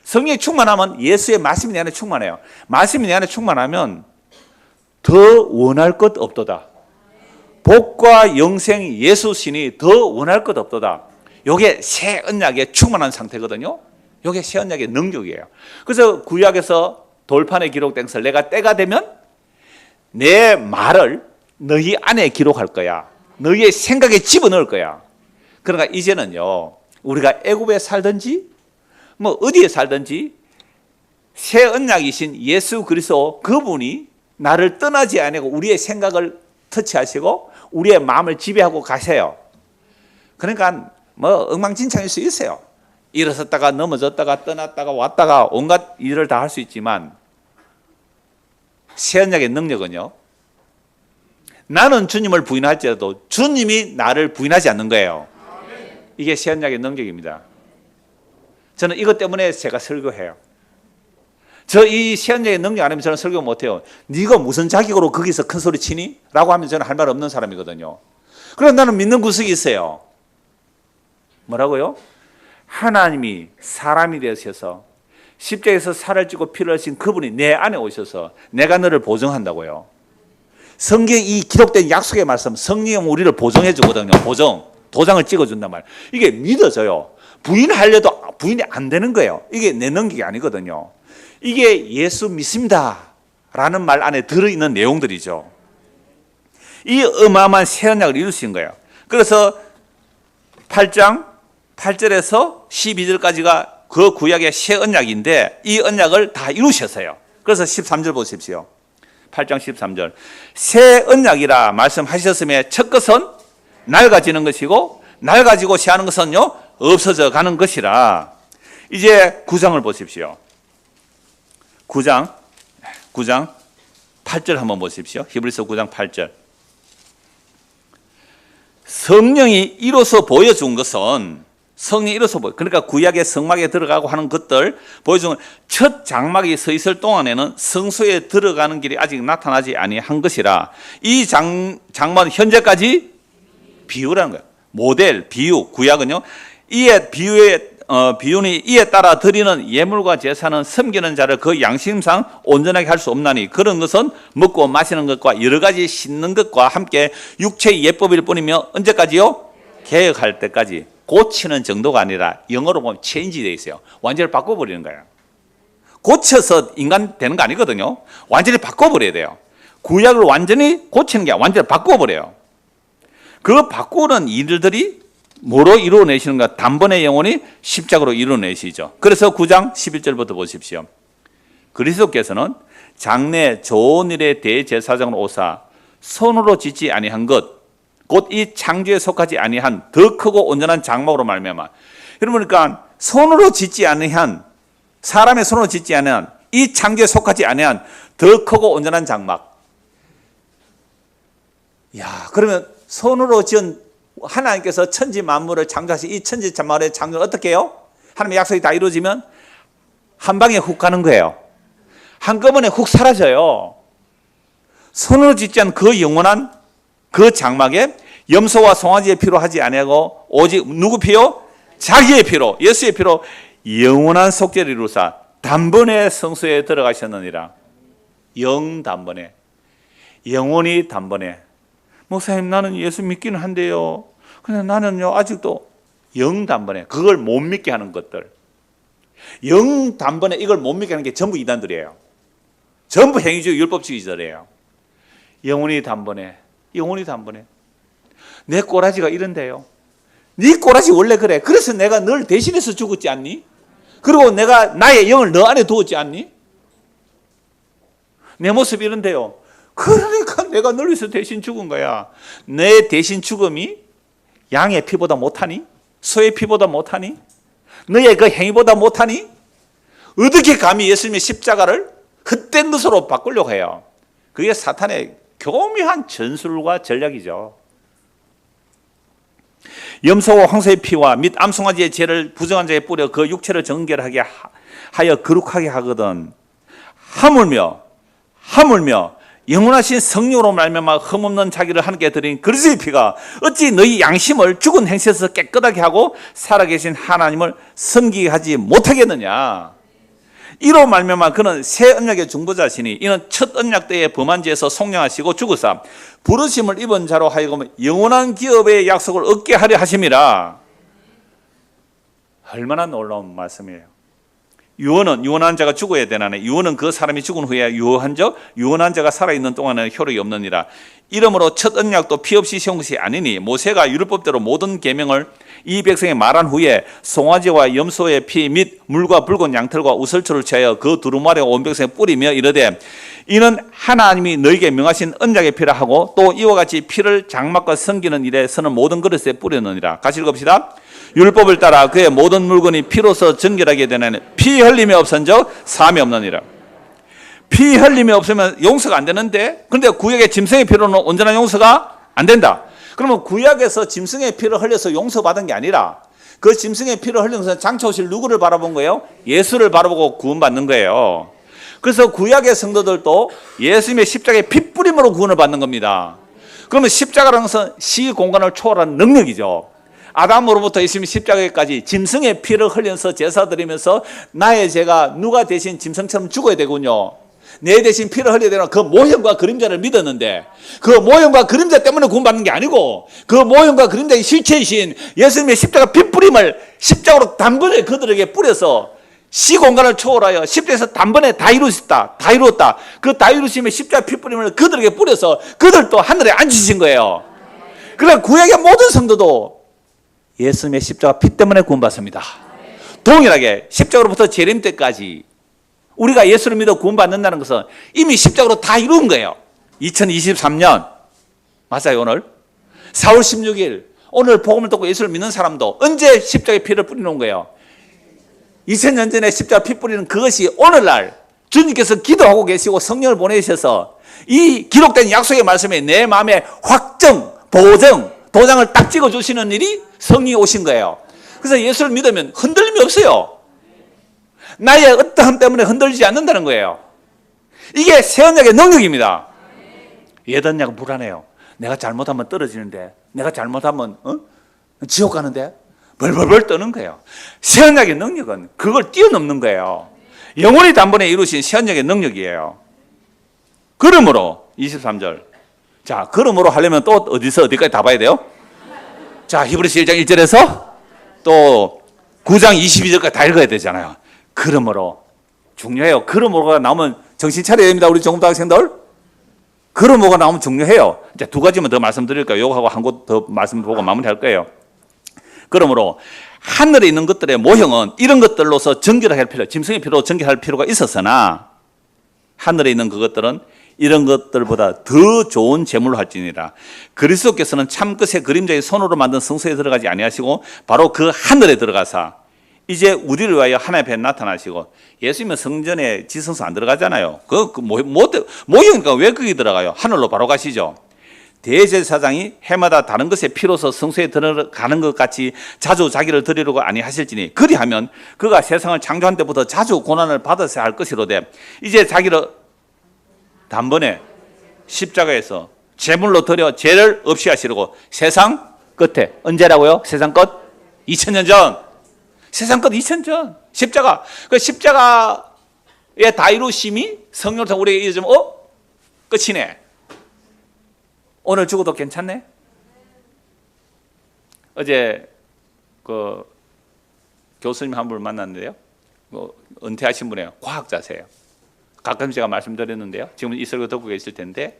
S2: 성령의 충만하면 예수의 말씀이 내 안에 충만해요. 말씀이 내 안에 충만하면 더 원할 것 없도다. 복과 영생 예수신이 더 원할 것 없도다. 이게 새 언약의 충만한 상태거든요. 이게 새 언약의 능력이에요. 그래서 구약에서 돌판에 기록된 것을 내가 때가 되면 내 말을 너희 안에 기록할 거야. 너희의 생각에 집어넣을 거야. 그러니까 이제는요, 우리가 애굽에 살든지 뭐 어디에 살든지 새 언약이신 예수 그리스도 그분이 나를 떠나지 아니고 우리의 생각을 터치하시고 우리의 마음을 지배하고 가세요. 그러니까 뭐 엉망진창일 수 있어요. 일어섰다가 넘어졌다가 떠났다가 왔다가 온갖 일을 다 할 수 있지만 새 언약의 능력은요, 나는 주님을 부인할지라도 주님이 나를 부인하지 않는 거예요. 이게 새 언약의 능력입니다. 저는 이것 때문에 제가 설교해요. 저 이 새 언약의 능력 안 하면 저는 설교 못해요. 네가 무슨 자격으로 거기서 큰 소리 치니? 라고 하면 저는 할 말 없는 사람이거든요. 그럼 나는 믿는 구석이 있어요. 뭐라고요? 하나님이 사람이 되셔서 십자가에서 살을 찌고 피를 흘리신 그분이 내 안에 오셔서 내가 너를 보증한다고요. 성경에 이 기록된 약속의 말씀, 성령이 우리를 보증해 주거든요. 보증, 도장을 찍어준단 말이에요. 이게 믿어져요. 부인하려도 부인이 안 되는 거예요. 이게 내 능력이 아니거든요. 이게 예수 믿습니다 라는 말 안에 들어있는 내용들이죠. 이 어마어마한 새 언약을 이루신 거예요. 그래서 8장 8절에서 12절까지가 그 구약의 새 언약인데 이 언약을 다 이루셨어요. 그래서 13절 보십시오. 8장 13절. 새 언약이라 말씀하셨음에 첫 것은 낡아지는 것이고 낡아지고 새하는 것은요 없어져 가는 것이라. 이제 9장을 보십시오. 9장 8절 한번 보십시오. 히브리서 9장 8절. 성령이 이로써 보여준 것은 성령이 이로써 그러니까 구약의 성막에 들어가고 하는 것들 보여준 첫 장막이 서 있을 동안에는 성소에 들어가는 길이 아직 나타나지 아니한 것이라. 이 장막은 현재까지 비유라는 거예요. 모델, 비유, 구약은요. 이에 비유니 이에 따라 드리는 예물과 제사는 섬기는 자를 그 양심상 온전하게 할 수 없나니 그런 것은 먹고 마시는 것과 여러 가지 씻는 것과 함께 육체의 예법일 뿐이며 언제까지요? 개혁할 때까지. 고치는 정도가 아니라 영어로 보면 체인지 되어 있어요. 완전히 바꿔버리는 거예요. 고쳐서 인간 되는 거 아니거든요. 완전히 바꿔버려야 돼요. 구약을 완전히 고치는 게 아니라 완전히 바꿔버려요. 그 바꾸는 일들이 뭐로 이루어내시는가? 단번에 영원히 십자가로 이루어내시죠. 그래서 9장 11절부터 보십시오. 그리스도께서는 장래 좋은 일의 대제사장으로 오사 손으로 짓지 아니한 것 곧 이 창조에 속하지 아니한 더 크고 온전한 장막으로 말미암아. 여러분 그러니까 손으로 짓지 아니한 사람의 손으로 짓지 아니한 이 창조에 속하지 아니한 더 크고 온전한 장막. 야, 그러면 손으로 지은 하나님께서 천지 만물을 창조하신 이 천지 만물의 창조를 어떻게 해요? 하나님의 약속이 다 이루어지면 한 방에 훅 가는 거예요. 한꺼번에 훅 사라져요. 손으로 짓지 않은 그 영원한 그 장막에 염소와 송아지의 피로 하지 아니하고 오직 누구 피요? 자기의 피로, 예수의 피로 영원한 속죄를 이루사 단번에 성소에 들어가셨느니라. 단번에, 영원히 단번에. 목사님 나는 예수 믿기는 한데요. 근데 나는요 아직도 단번에 그걸 못 믿게 하는 것들. 단번에 이걸 못 믿게 하는 게 전부 이단들이에요. 전부 행위주의 율법주의자래요. 영원히 단번에. 영원히 단번에. 내 꼬라지가 이런데요. 네 꼬라지 원래 그래. 그래서 내가 널 대신해서 죽었지 않니? 그리고 내가 나의 영을 너 안에 두었지 않니? 내 모습이 이런데요. 그러니까 내가 널 위해서 대신 죽은 거야. 내 대신 죽음이 양의 피보다 못하니? 소의 피보다 못하니? 너의 그 행위보다 못하니? 어떻게 감히 예수님의 십자가를 헛된 것으로 바꾸려고 해요? 그게 사탄의 교묘한 전술과 전략이죠. 염소와 황소의 피와 및 암송아지의 죄를 부정한 자에 뿌려 그 육체를 정결하게 하여 거룩하게 하거든. 하물며 영원하신 성령으로 말미암아 흠없는 자기를 하나님께 드린 그리스도의 피가 어찌 너희 양심을 죽은 행실에서 깨끗하게 하고 살아계신 하나님을 섬기게 하지 못하겠느냐. 이로 말미암아 그는 새 언약의 중보자시니 이는 첫 언약 때에 범한 죄에서 속량하시고 죽으사 부르심을 입은 자로 하여금 영원한 기업의 약속을 얻게 하려 하심이라. 얼마나 놀라운 말씀이에요. 유언한 자가 죽어야 되나니 유언은 그 사람이 죽은 후에 유언한 자가 살아있는 동안은 효력이 없느니라. 이러므로 첫 언약도 피 없이 세운 것이 아니니 모세가 율법대로 모든 계명을 이 백성에 말한 후에 송아지와 염소의 피 및 물과 붉은 양털과 우설초를 취하여 그 두루마리에 온 백성에 뿌리며 이르되 이는 하나님이 너에게 명하신 언약의 피라 하고 또 이와 같이 피를 장막과 섬기는 일에 서는 모든 그릇에 뿌렸느니라. 같이 읽읍시다. 율법을 따라 그의 모든 물건이 피로서 정결하게 되나니 피 흘림이 없은즉 사함이 없느니라. 피 흘림이 없으면 용서가 안 되는데, 그런데 구약의 짐승의 피로는 온전한 용서가 안 된다. 그러면 구약에서 짐승의 피를 흘려서 용서받은 게 아니라 그 짐승의 피를 흘리면서 장차 오실 누구를 바라본 거예요? 예수를 바라보고 구원받는 거예요. 그래서 구약의 성도들도 예수님의 십자가의 핏뿌림으로 구원을 받는 겁니다. 그러면 십자가라는 것은 시공간을 초월한 능력이죠. 아담으로부터 예수님이 십자가까지 짐승의 피를 흘려서 제사 드리면서 나의 죄가 누가 대신 짐승처럼 죽어야 되군요. 내 대신 피를 흘려야 되는 그 모형과 그림자를 믿었는데 그 모형과 그림자 때문에 구원받는 게 아니고 그 모형과 그림자의 실체이신 예수님의 십자가 핏뿌림을 십자가로 단번에 그들에게 뿌려서 시공간을 초월하여 십자가에서 단번에 다 이루었다. 그 다 이루심의 십자가 핏뿌림을 그들에게 뿌려서 그들도 하늘에 앉히신 거예요. 그러니까 구약의 모든 성도도 예수님의 십자가 피 때문에 구원받습니다. 동일하게 십자가로부터 재림 때까지 우리가 예수를 믿어 구원받는다는 것은 이미 십자가로 다 이룬 거예요. 2023년 맞아요. 오늘 4월 16일 오늘 복음을 듣고 예수를 믿는 사람도 언제 십자가의 피를 뿌리는 거예요? 2000년 전에 십자가 피 뿌리는 그것이 오늘날 주님께서 기도하고 계시고 성령을 보내셔서 이 기록된 약속의 말씀에 내 마음에 확정, 보정, 도장을 딱 찍어주시는 일이 성령이 오신 거예요. 그래서 예수를 믿으면 흔들림이 없어요. 나의 어떠함 때문에 흔들리지 않는다는 거예요. 이게 새 언약의 능력입니다. 옛 언약은 불안해요. 내가 잘못하면 떨어지는데, 내가 잘못하면 지옥 가는데 벌벌벌 떠는 거예요. 새 언약의 능력은 그걸 뛰어넘는 거예요. 영원히 단번에 이루신 새 언약의 능력이에요. 그러므로 23절. 자, 그러므로 하려면 또 어디까지 다 봐야 돼요? 자, 히브리서 1장 1절에서 또 9장 22절까지 다 읽어야 되잖아요. 그러므로 중요해요. 그러므로가 나오면 정신 차려야 됩니다. 우리 정부 학생들. 그러므로가 나오면 중요해요. 이제 두 가지만 더 말씀드릴까요? 요거하고 한 곳 더 말씀 보고 마무리할 거예요. 그러므로 하늘에 있는 것들의 모형은 이런 것들로서 정결하게 할 필요, 짐승의 피로 정결할 필요가 있었으나 하늘에 있는 그것들은 이런 것들보다 더 좋은 제물로 할지니라. 그리스도께서는 참끝의 그림자의 손으로 만든 성소에 들어가지 아니하시고 바로 그 하늘에 들어가사 이제 우리를 위하여 하나님 앞에 나타나시고. 예수님은 성전에 지성소 안 들어가잖아요. 모형이니까 왜 거기 들어가요? 하늘로 바로 가시죠. 대제사장이 해마다 다른 것의 피로서 성소에 들어가는 것 같이 자주 자기를 드리려고 아니하실지니 그리하면 그가 세상을 창조한 때부터 자주 고난을 받았어야 할 것이로되 이제 자기를 단번에 십자가에서 제물로 드려 죄를 없이 하시려고 세상 끝에, 언제라고요? 세상 끝? 2000년 전. 세상 끝 2000년 전. 십자가. 그 십자가의 다 이루심이 성령을 통해 우리에게 이어지면 끝이네. 오늘 죽어도 괜찮네? 어제 그 교수님 한 분을 만났는데요. 은퇴하신 분이에요. 과학자세요. 가끔 제가 말씀드렸는데요. 지금 이 설교 듣고 계실 텐데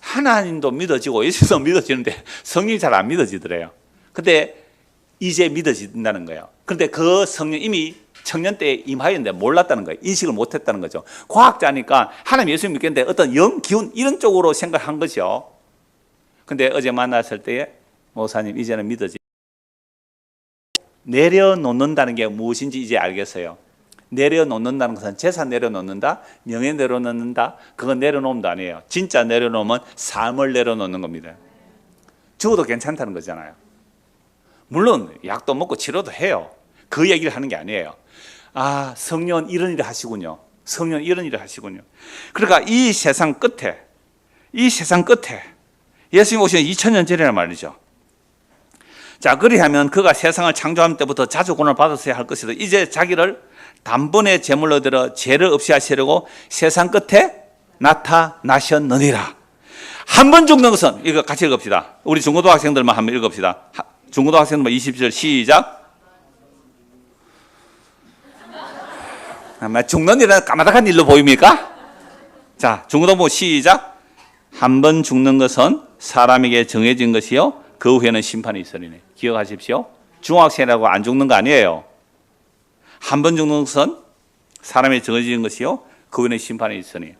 S2: 하나님도 믿어지고 예수도 믿어지는데 성령이 잘 안 믿어지더래요. 근데 이제 믿어진다는 거예요. 그런데 그 성령 이미 청년 때 임하였는데 몰랐다는 거예요. 인식을 못했다는 거죠. 과학자니까 하나님 예수 믿겠는데 어떤 영, 기운 이런 쪽으로 생각한 거죠. 근데 어제 만났을 때 목사님 이제는 믿어지 내려놓는다는 게 무엇인지 이제 알겠어요. 내려놓는다는 것은 재산 내려놓는다, 명예 내려놓는다, 그건 내려놓음도 아니에요. 진짜 내려놓으면 삶을 내려놓는 겁니다. 죽어도 괜찮다는 거잖아요. 물론 약도 먹고 치료도 해요. 그 얘기를 하는 게 아니에요. 아, 성령 이런 일을 하시군요. 성령 이런 일을 하시군요. 그러니까 이 세상 끝에 예수님 오시는 2000년 전이란 말이죠. 자, 그리하면 그가 세상을 창조할 때부터 자주권을 받았어야 할 것이다. 이제 자기를 단번에 제물로 들어 죄를 없이 하시려고 세상 끝에 나타나셨느니라. 한 번 죽는 것은, 이거 같이 읽읍시다. 우리 중고등 학생들만 한번 읽읍시다. 중고등 학생들만 20절 시작. 아마 죽는 일은 까마득한 일로 보입니까? 자, 중고등부 시작. 한 번 죽는 것은 사람에게 정해진 것이요 그 후에는 심판이 있으리니. 기억하십시오. 중학생이라고 안 죽는 거 아니에요. 한 번 죽는 것은 사람에게 정해진 것이요 그 후에는 심판이 있으니.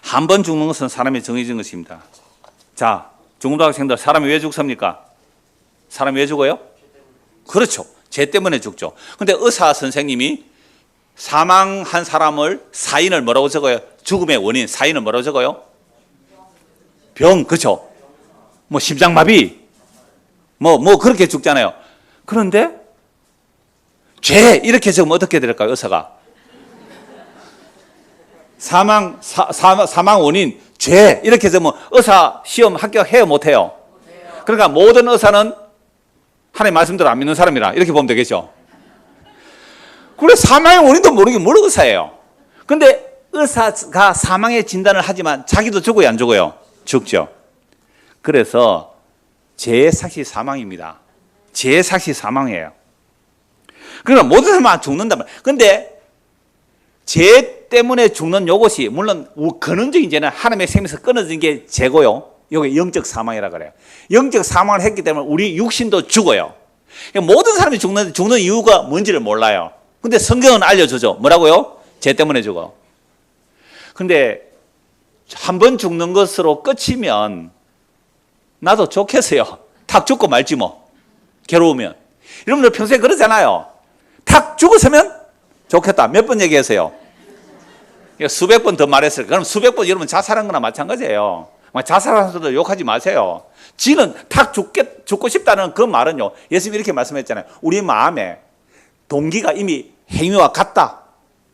S2: 한 번 죽는 것은 사람에게 정해진 것입니다. 자, 중고등학생들, 사람이 왜 죽습니까? 사람이 왜 죽어요? 그렇죠. 죄 때문에 죽죠. 근데 의사 선생님이 사망한 사람을 사인을 뭐라고 적어요? 죽음의 원인 사인을 뭐라고 적어요? 병, 그렇죠. 뭐 심장마비, 뭐 그렇게 죽잖아요. 그런데 죄 이렇게 적으면 어떻게 될까요? 의사가 사망 원인 죄 이렇게 적으면 의사 시험 합격해요, 못해요? 그러니까 모든 의사는 하나님 말씀대로 안 믿는 사람이라 이렇게 보면 되겠죠. 그래, 사망의 원인도 모르게 뭘 의사예요. 근데 의사가 사망의 진단을 하지만 자기도 죽어요, 안 죽어요? 죽죠. 그래서 죄의 삭시 사망입니다. 죄의 삭시 사망이에요. 그러니까 모든 사람은 죽는단 말이에요. 근데 죄 때문에 죽는 요것이 물론 근원적인 죄는 하나님의 생명에서 끊어진 게 죄고요. 이게 영적 사망이라 그래요. 영적 사망을 했기 때문에 우리 육신도 죽어요. 그러니까 모든 사람이 죽는 이유가 뭔지를 몰라요. 근데 성경은 알려주죠. 뭐라고요? 죄 때문에 죽어. 근데 한 번 죽는 것으로 끝이면 나도 좋겠어요. 탁 죽고 말지 뭐. 괴로우면. 여러분들 평소에 그러잖아요. 탁 죽었으면 좋겠다. 몇 번 얘기하세요? 수백 번 더 말했어요. 그럼 수백 번 여러분 자살한 거나 마찬가지예요. 자살하는 사람들 욕하지 마세요. 지는 탁 죽고 싶다는 그 말은요. 예수님이 이렇게 말씀했잖아요. 우리 마음에 동기가 이미 행위와 같다.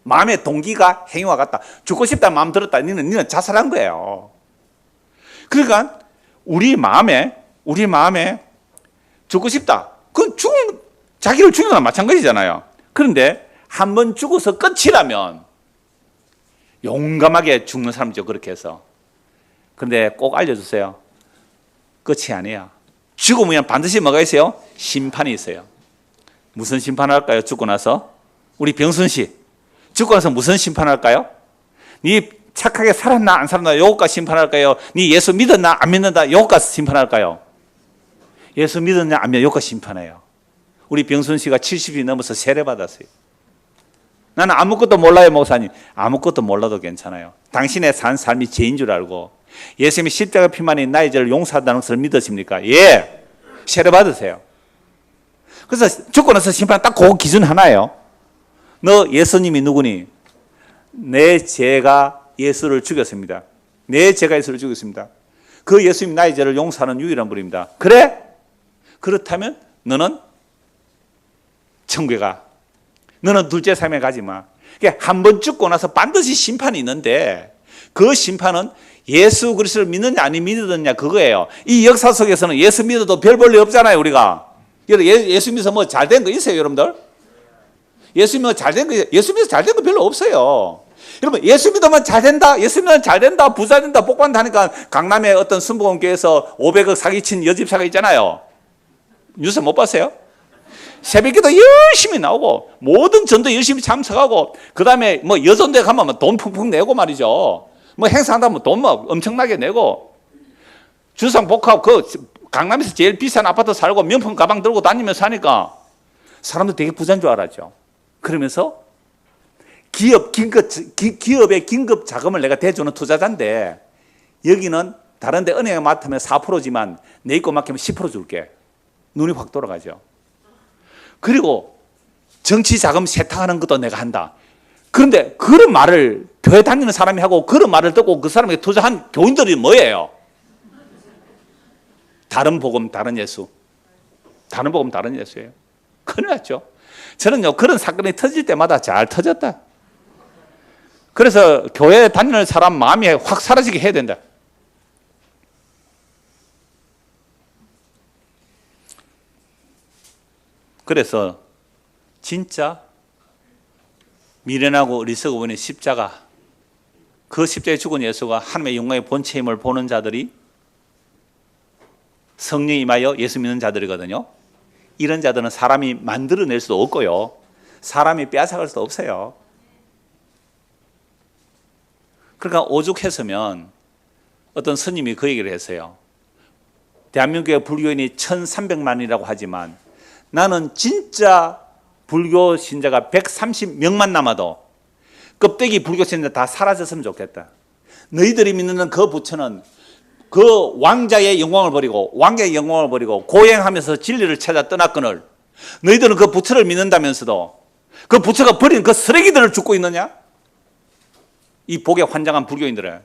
S2: 마음의 동기가 행위와 같다. 죽고 싶다는 마음 들었다. 니는 자살한 거예요. 그러니까 우리 마음에 죽고 싶다. 그건 자기를 죽이는 거나 마찬가지잖아요. 그런데 한 번 죽어서 끝이라면 용감하게 죽는 사람이죠. 그렇게 해서. 그런데 꼭 알려주세요. 끝이 아니야. 죽으면 반드시 뭐가 있어요? 심판이 있어요. 무슨 심판을 할까요? 죽고 나서? 우리 병순 씨, 죽고 나서 무슨 심판을 할까요? 네 착하게 살았나 안 살았나 요것과 심판할까요? 네 예수 믿었나 안 믿는다 요것과 심판할까요? 예수 믿었냐 안 믿었냐 요것과 심판해요. 우리 병순 씨가 70이 넘어서 세례 받았어요. 나는 아무것도 몰라요, 목사님. 아무것도 몰라도 괜찮아요. 당신의 산 삶이 죄인 줄 알고 예수님이 십자가 피만이 나의 죄를 용서한다는 것을 믿으십니까? 예. 세례 받으세요. 그래서 죽고 나서 심판 딱 그 기준 하나예요. 너 예수님이 누구니? 내 죄가 예수를 죽였습니다. 내 죄가 예수를 죽였습니다. 그 예수님이 나의 죄를 용서하는 유일한 분입니다. 그래? 그렇다면 너는 천국에 가. 너는 둘째 삶에 가지 마. 그러니까 한 번 죽고 나서 반드시 심판이 있는데 그 심판은 예수 그리스도를 믿느냐 아니 믿느냐 그거예요. 이 역사 속에서는 예수 믿어도 별 볼 일 없잖아요, 우리가. 예수 믿어서 뭐 잘된 거 있어요, 여러분들? 예수 믿어서 잘된 거, 예수 믿어서 잘된 거 별로 없어요. 여러분, 예수 믿으면 잘 된다, 예수 믿으면 잘 된다, 부자 된다, 복 받는다 하니까 강남에 어떤 순복음교회에서 500억 사기친 여집사가 있잖아요. 뉴스 못 봤어요? 새벽기도 열심히 나오고 모든 전도 열심히 참석하고 그 다음에 뭐 여전대 가면 돈 풍풍 내고 말이죠. 뭐 행사한다면 돈 뭐 엄청나게 내고 주상 복합 그 강남에서 제일 비싼 아파트 살고 명품 가방 들고 다니면서 하니까 사람들 되게 부자인 줄 알았죠. 그러면서 기업의 긴급 자금을 내가 대주는 투자자인데 여기는 다른 데 은행에 맡으면 4%지만 내 입고 맡기면 10% 줄게. 눈이 확 돌아가죠. 그리고 정치 자금 세탁하는 것도 내가 한다. 그런데 그런 말을 교회 다니는 사람이 하고 그런 말을 듣고 그 사람에게 투자한 교인들이 뭐예요? 다른 복음, 다른 예수. 다른 복음, 다른 예수예요. 큰일 났죠. 저는요, 그런 사건이 터질 때마다 잘 터졌다. 그래서 교회 다니는 사람 마음이 확 사라지게 해야 된다. 그래서 진짜 미련하고 어리석어 보이는 십자가, 그 십자가에 죽은 예수가 하나님의 영광의 본체임을 보는 자들이 성령이 임하여 예수 믿는 자들이거든요. 이런 자들은 사람이 만들어낼 수도 없고요, 사람이 빼앗아갈 수도 없어요. 그러니까 오죽했으면 어떤 스님이 그 얘기를 했어요. 대한민국의 불교인이 1300만이라고 하지만 나는 진짜 불교 신자가 130명만 남아도 껍데기 불교 신자 다 사라졌으면 좋겠다. 너희들이 믿는 그 부처는 그 왕자의 영광을 버리고 고행하면서 진리를 찾아 떠났거늘 너희들은 그 부처를 믿는다면서도 그 부처가 버린 그 쓰레기들을 죽고 있느냐? 이 복에 환장한 불교인들은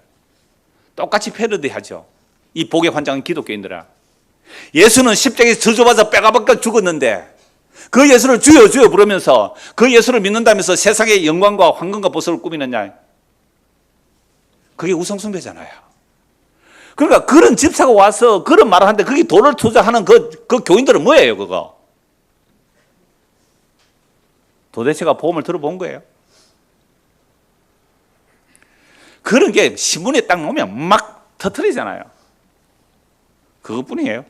S2: 똑같이 패러디하죠. 이 복에 환장한 기독교인들은 예수는 십자가에 저주받아 뼈가벗겨 죽었는데 그 예수를 주여 주여 부르면서 그 예수를 믿는다면서 세상의 영광과 황금과 보석을 꾸미느냐? 그게 우상숭배잖아요. 그러니까 그런 집사가 와서 그런 말을 하는데 그게 돈을 투자하는 그 교인들은 뭐예요, 그거? 도대체가 복음을 들어본 거예요? 그런 게 신문에 딱 나오면 막 터뜨리잖아요. 그것뿐이에요.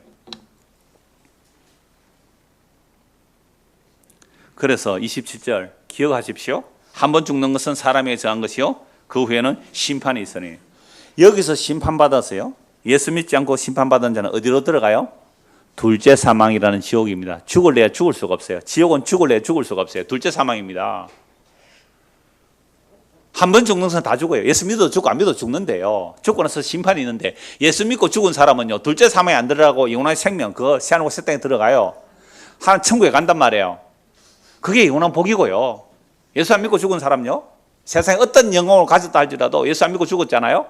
S2: 그래서 27절 기억하십시오. 한 번 죽는 것은 사람에게 정한 것이요 그 후에는 심판이 있으니. 여기서 심판받았어요. 예수 믿지 않고 심판받은 자는 어디로 들어가요? 둘째 사망이라는 지옥입니다. 죽을래야 죽을 수가 없어요. 지옥은 죽을래야 죽을 수가 없어요. 둘째 사망입니다. 한 번 죽는 것은 다 죽어요. 예수 믿어도 죽고 안 믿어도 죽는데요. 죽고 나서 심판이 있는데 예수 믿고 죽은 사람은요, 둘째 사망에 안 들어가고 영원한 생명, 그거 새하늘과 새 땅에 들어가요. 하나님 천국에 간단 말이에요. 그게 영원한 복이고요. 예수 안 믿고 죽은 사람요, 세상에 어떤 영광을 가졌다 할지라도 예수 안 믿고 죽었잖아요.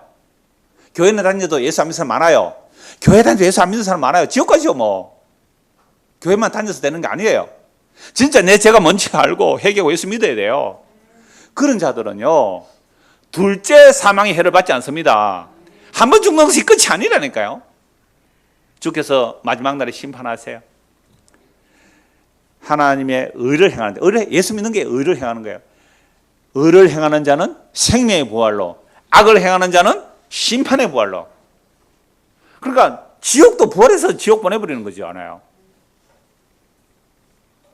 S2: 교회는 다녀도 예수 안 믿는 사람 많아요. 교회 다녀도 예수 안 믿는 사람 많아요. 지옥 가죠 뭐. 교회만 다녀서 되는 게 아니에요. 진짜 내 죄가 뭔지 알고 회개하고 예수 믿어야 돼요. 그런 자들은요, 둘째 사망의 해를 받지 않습니다. 한 번 죽는 것이 끝이 아니라니까요. 주께서 마지막 날에 심판하세요. 하나님의 의를 행하는데, 예수 믿는 게 의를 행하는 거예요. 의를 행하는 자는 생명의 부활로, 악을 행하는 자는 심판의 부활로. 그러니까 지옥도 부활해서 지옥 보내버리는 거지 않아요.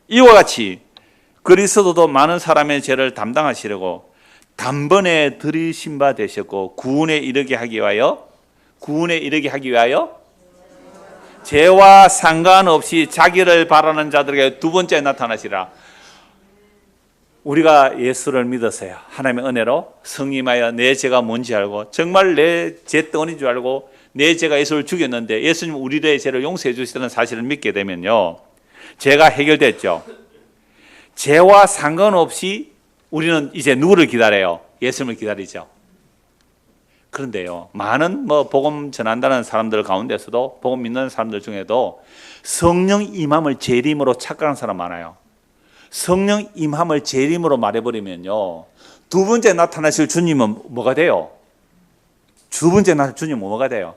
S2: 이와 같이 그리스도도 많은 사람의 죄를 담당하시려고 단번에 들이신 바 되셨고 구원에 이르게 하기 위하여 죄와 상관없이 자기를 바라는 자들에게 두 번째 나타나시라. 우리가 예수를 믿었어요. 하나님의 은혜로 성님하여 내 죄가 뭔지 알고 정말 내 죄 덩어리인 줄 알고 내 죄가 예수를 죽였는데 예수님 우리의 죄를 용서해 주시다는 사실을 믿게 되면요, 죄가 해결됐죠. 죄와 상관없이 우리는 이제 누구를 기다려요? 예수님을 기다리죠. 그런데요, 많은 복음 전한다는 사람들 가운데서도, 복음 믿는 사람들 중에도 성령 임함을 재림으로 착각하는 사람 많아요. 성령 임함을 재림으로 말해버리면요, 두 번째 나타나실 주님은 뭐가 돼요? 두 번째 나타나실 주님은 뭐가 돼요?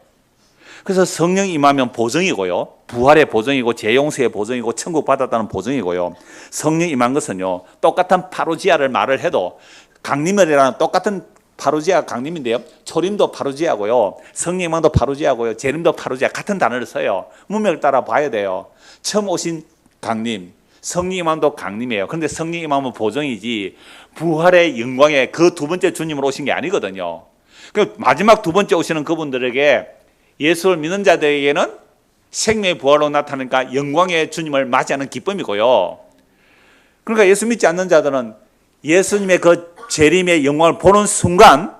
S2: 그래서 성령 임하면 보증이고요, 부활의 보증이고 재용서의 보증이고 천국 받았다는 보증이고요, 성령 임한 것은요, 똑같은 파루지아를 말을 해도 강림이라는 똑같은 파루지아 강림인데요, 초림도 파루지아고요, 성령 임함도 파루지아고요, 재림도 파루지아, 같은 단어를 써요. 문맥을 따라 봐야 돼요. 처음 오신 강림, 성령 임함도 강림이에요. 그런데 성령 임함은 보증이지 부활의 영광의 그 두 번째 주님으로 오신 게 아니거든요. 그 마지막 두 번째 오시는 그분들에게, 예수를 믿는 자들에게는 생명의 부활로 나타나니까 영광의 주님을 맞이하는 기쁨이고요. 그러니까 예수 믿지 않는 자들은 예수님의 그 재림의 영광을 보는 순간,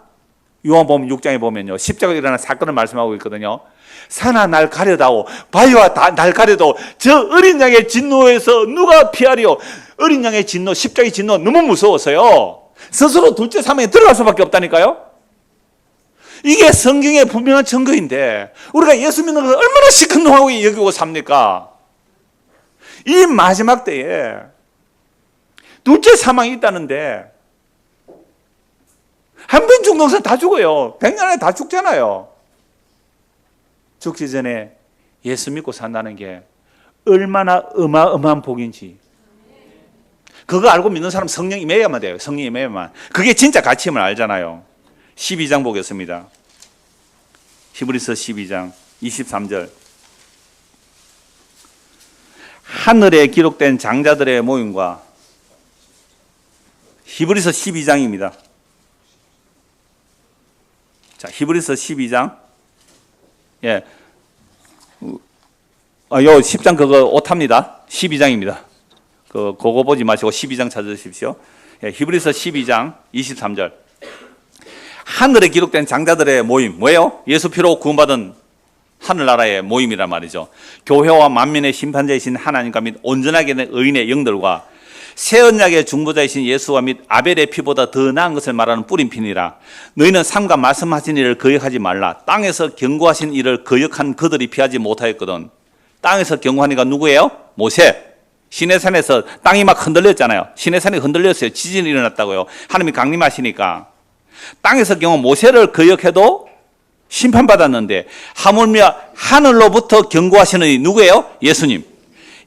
S2: 요한복음 6장에 보면요, 십자가에 일어난 사건을 말씀하고 있거든요. 산아 날 가려다오, 바위와 날 가려다오, 저 어린 양의 진노에서 누가 피하리요? 어린 양의 진노, 십자가의 진노 너무 무서워서요. 스스로 둘째 사망에 들어갈 수밖에 없다니까요. 이게 성경의 분명한 증거인데 우리가 예수 믿는 것을 얼마나 시큰둥하게 여기고 삽니까? 이 마지막 때에 둘째 사망이 있다는데 한 번 죽는 것은 다 죽어요. 100년 안에 다 죽잖아요. 죽기 전에 예수 믿고 산다는 게 얼마나 어마어마한 복인지. 그거 알고 믿는 사람 성령 임해야만 돼요. 성령 임해야만. 그게 진짜 가치임을 알잖아요. 12장 보겠습니다. 히브리서 12장 23절. 하늘에 기록된 장자들의 모임과 히브리서 12장입니다. 자, 히브리서 12장. 예. 요 10장 그거 오탑니다. 12장입니다. 그거 보지 마시고 12장 찾으십시오. 예, 히브리서 12장 23절. 하늘에 기록된 장자들의 모임, 뭐예요? 예수 피로 구원받은 하늘나라의 모임이란 말이죠. 교회와 만민의 심판자이신 하나님과 및 온전하게 된 의인의 영들과 새 언약의 중보자이신 예수와 및 아벨의 피보다 더 나은 것을 말하는 뿌린 피니라. 너희는 삼가 말씀하신 일을 거역하지 말라. 땅에서 경고하신 일을 거역한 그들이 피하지 못하였거든. 땅에서 경고한 이가 누구예요? 모세. 시내산에서 땅이 막 흔들렸잖아요. 시내산이 흔들렸어요. 지진이 일어났다고요. 하나님이 강림하시니까. 땅에서 경고 모세를 거역해도 심판받았는데 하물며 하늘로부터 경고하시는 이 누구예요? 예수님.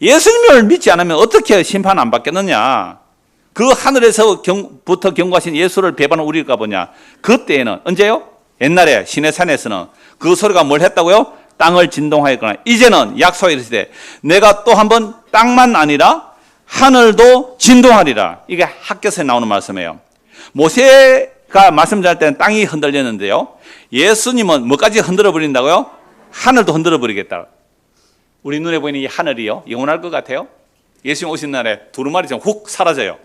S2: 예수님을 믿지 않으면 어떻게 심판 안 받겠느냐? 그 하늘에서부터 경고하신 예수를 배반한 우리가 뭐냐? 그때에는 언제요? 옛날에 시내산에서는 그 소리가 뭘 했다고요? 땅을 진동하였거나 이제는 약속이 이르시되 내가 또 한번 땅만 아니라 하늘도 진동하리라. 이게 학교에서 나오는 말씀이에요. 모세가 말씀 전할 때는 땅이 흔들렸는데요. 예수님은 뭐까지 흔들어 버린다고요? 하늘도 흔들어 버리겠다. 우리 눈에 보이는 이 하늘이요, 영원할 것 같아요? 예수님 오신 날에 두루마리처럼 훅 사라져요.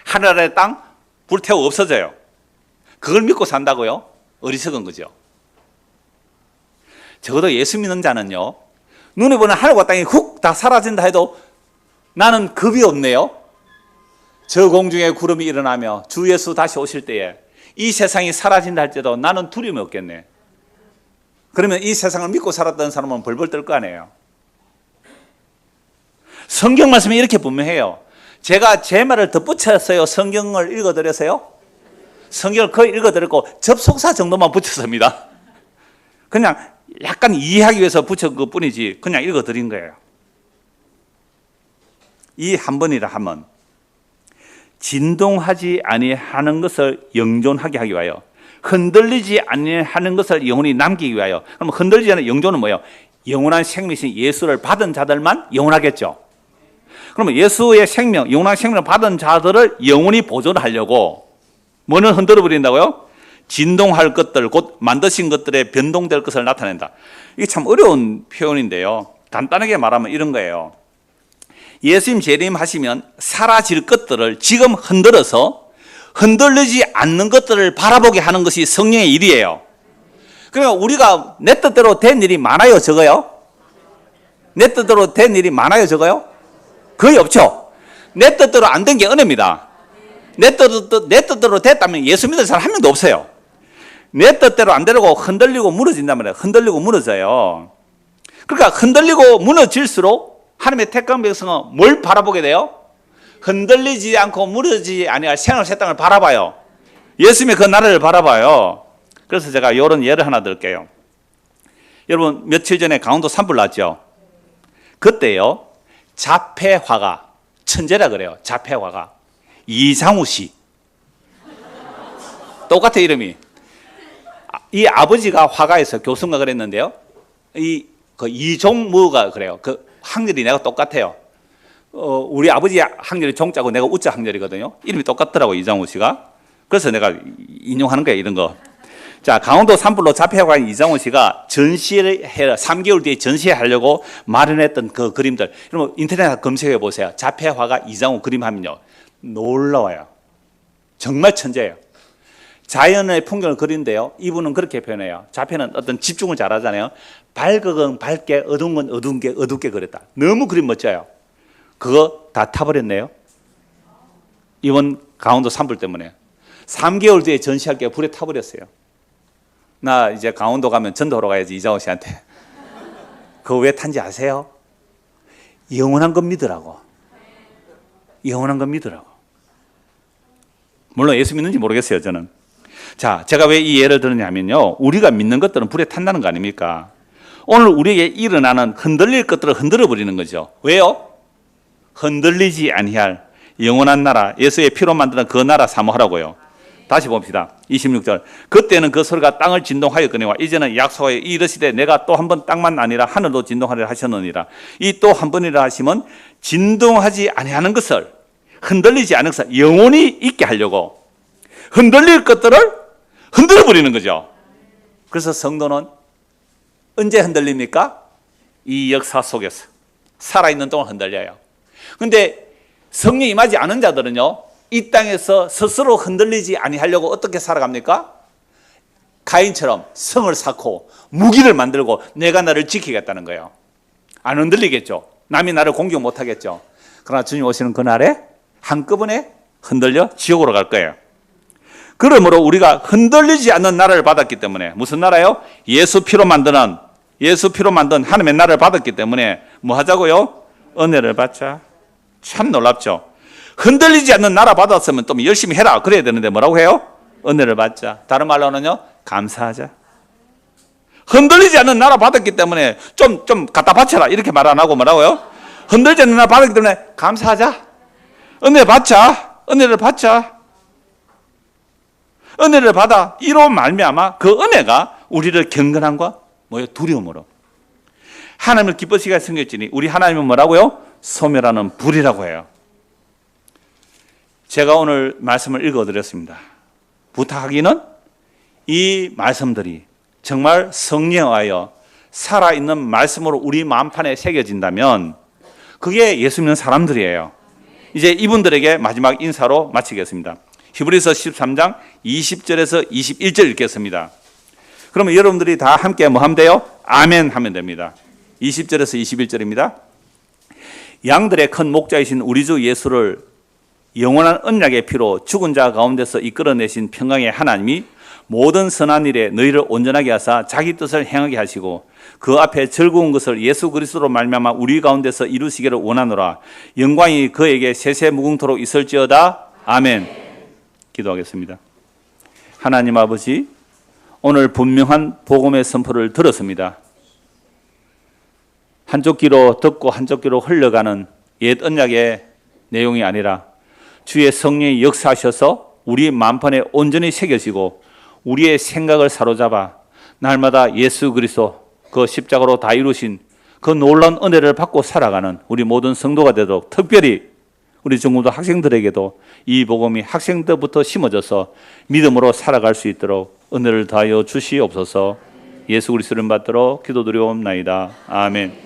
S2: 하늘 아래 땅 불태워 없어져요. 그걸 믿고 산다고요? 어리석은 거죠. 적어도 예수 믿는 자는요, 눈에 보는 하늘과 땅이 훅 다 사라진다 해도 나는 겁이 없네요. 저 공중에 구름이 일어나며 주 예수 다시 오실 때에 이 세상이 사라진다 할지라도 나는 두려움이 없겠네. 그러면 이 세상을 믿고 살았던 사람은 벌벌 떨 거 아니에요. 성경 말씀이 이렇게 분명해요. 제가 제 말을 덧붙였어요? 성경을 읽어드렸어요? 성경을 거의 읽어드렸고 접속사 정도만 붙였습니다. 그냥 약간 이해하기 위해서 붙인 것 뿐이지 그냥 읽어드린 거예요. 이 한 번이라 하면 진동하지 아니하는 것을 영존하게 하기 위하여, 흔들리지 아니하는 것을 영원히 남기기 위하여. 그럼 흔들리지 않는 영존은 뭐예요? 영원한 생명이신 예수를 받은 자들만 영원하겠죠. 그러면 예수의 생명, 영원한 생명을 받은 자들을 영원히 보존하려고 뭐는 흔들어 버린다고요? 진동할 것들, 곧 만드신 것들에 변동될 것을 나타낸다. 이게 참 어려운 표현인데요. 간단하게 말하면 이런 거예요. 예수님 재림하시면 사라질 것들을 지금 흔들어서 흔들리지 않는 것들을 바라보게 하는 것이 성령의 일이에요. 그러니까 우리가 내 뜻대로 된 일이 많아요, 적어요? 내 뜻대로 된 일이 많아요, 적어요? 거의 없죠. 내 뜻대로 안 된 게 은혜입니다. 내 뜻대로 됐다면 예수 믿는 사람 한 명도 없어요. 내 뜻대로 안 되려고 흔들리고 무너진단 말이에요. 흔들리고 무너져요. 그러니까 흔들리고 무너질수록 하나님의 택한 백성은 뭘 바라보게 돼요? 흔들리지 않고 무너지지 아니할 생활 새 땅을 바라봐요. 예수님의 그 나라를 바라봐요. 그래서 제가 이런 예를 하나 들게요. 여러분 며칠 전에 강원도 산불 났죠. 그때요 자폐화가, 천재라 그래요. 자폐화가 이장우 씨 똑같아 이름이. 이 아버지가 화가에서 교수인가 그랬는데요. 이종무가 그래요. 그 학렬이 내가 똑같아요. 우리 아버지 학렬이 종자고 내가 우자 학렬이거든요. 이름이 똑같더라고 이장우 씨가. 그래서 내가 인용하는 거예요 이런 거. 자, 강원도 산불로 자폐화가인 이장우 씨가 전시를 해 3개월 뒤에 전시하려고 마련했던 그 그림들. 여러분 인터넷에 검색해 보세요. 자폐화가 이장우 그림하면요 놀라워요. 정말 천재예요. 자연의 풍경을 그리는데요. 이분은 그렇게 표현해요. 자폐는 어떤 집중을 잘하잖아요. 밝은 건 밝게, 어두운 건 어두운 게 어둡게 그렸다. 너무 그림 멋져요. 그거 다 타버렸네요. 이번 강원도 산불 때문에 3개월 뒤에 전시할게 불에 타버렸어요. 나 이제 강원도 가면 전도하러 가야지, 이장호 씨한테. 그거 왜 탄지 아세요? 영원한 건 믿으라고. 영원한 건 믿으라고. 물론 예수 믿는지 모르겠어요, 저는. 자, 제가 왜 이 예를 들었냐면요, 우리가 믿는 것들은 불에 탄다는 거 아닙니까? 오늘 우리에게 일어나는 흔들릴 것들을 흔들어 버리는 거죠. 왜요? 흔들리지 아니할 영원한 나라, 예수의 피로 만드는 그 나라 사모하라고요. 다시 봅시다. 26절. 그때는 그 소리가 땅을 진동하였거니와 이제는 약속하여 이르시되 내가 또 한 번 땅만 아니라 하늘도 진동하리라 하셨느니라. 이 또 한 번이라 하시면 진동하지 아니하는 것을, 흔들리지 않은 것을 영원히 있게 하려고 흔들릴 것들을 흔들어 버리는 거죠. 그래서 성도는 언제 흔들립니까? 이 역사 속에서 살아있는 동안 흔들려요. 근데 성령이 임하지 않은 자들은요, 이 땅에서 스스로 흔들리지 아니하려고 어떻게 살아갑니까? 가인처럼 성을 쌓고 무기를 만들고 내가 나를 지키겠다는 거예요. 안 흔들리겠죠. 남이 나를 공격 못하겠죠. 그러나 주님 오시는 그날에 한꺼번에 흔들려 지옥으로 갈 거예요. 그러므로 우리가 흔들리지 않는 나라를 받았기 때문에, 무슨 나라요? 예수 피로 만든 하나님의 나라를 받았기 때문에 뭐 하자고요? 은혜를 받자. 참 놀랍죠. 흔들리지 않는 나라 받았으면 또 열심히 해라 그래야 되는데 뭐라고 해요? 은혜를 받자. 다른 말로는요, 감사하자. 흔들리지 않는 나라 받았기 때문에 좀 갖다 바쳐라 이렇게 말 안 하고 뭐라고요? 흔들리지 않는 나라 받았기 때문에 감사하자. 은혜 받자. 은혜를 받자. 은혜를 받아. 이로 말미암아 그 은혜가 우리를 경건함과 뭐예요? 두려움으로. 하나님을 기뻐시게 할 생겼지니 우리 하나님은 뭐라고요? 소멸하는 불이라고 해요. 제가 오늘 말씀을 읽어드렸습니다. 부탁하기는 이 말씀들이 정말 성령하여 살아있는 말씀으로 우리 마음판에 새겨진다면 그게 예수 믿는 사람들이에요. 이제 이분들에게 마지막 인사로 마치겠습니다. 히브리서 13장 20절에서 21절 읽겠습니다. 그러면 여러분들이 다 함께 뭐 하면 돼요? 아멘 하면 됩니다. 20절에서 21절입니다. 양들의 큰 목자이신 우리 주 예수를 영원한 언약의 피로 죽은 자 가운데서 이끌어내신 평강의 하나님이 모든 선한 일에 너희를 온전하게 하사 자기 뜻을 행하게 하시고 그 앞에 즐거운 것을 예수 그리스도로 말미암아 우리 가운데서 이루시기를 원하노라. 영광이 그에게 세세 무궁토록 있을지어다. 아멘. 기도하겠습니다. 하나님 아버지, 오늘 분명한 복음의 선포를 들었습니다. 한쪽 귀로 듣고 한쪽 귀로 흘러가는 옛 언약의 내용이 아니라 주의 성령이 역사하셔서 우리 마음판에 온전히 새겨지고 우리의 생각을 사로잡아 날마다 예수 그리스도 그 십자가로 다 이루신 그 놀라운 은혜를 받고 살아가는 우리 모든 성도가 되도록, 특별히 우리 중고등 학생들에게도 이 복음이 학생 때부터 심어져서 믿음으로 살아갈 수 있도록 은혜를 다하여 주시옵소서. 예수 그리스도를 받도록 기도드리옵나이다. 아멘.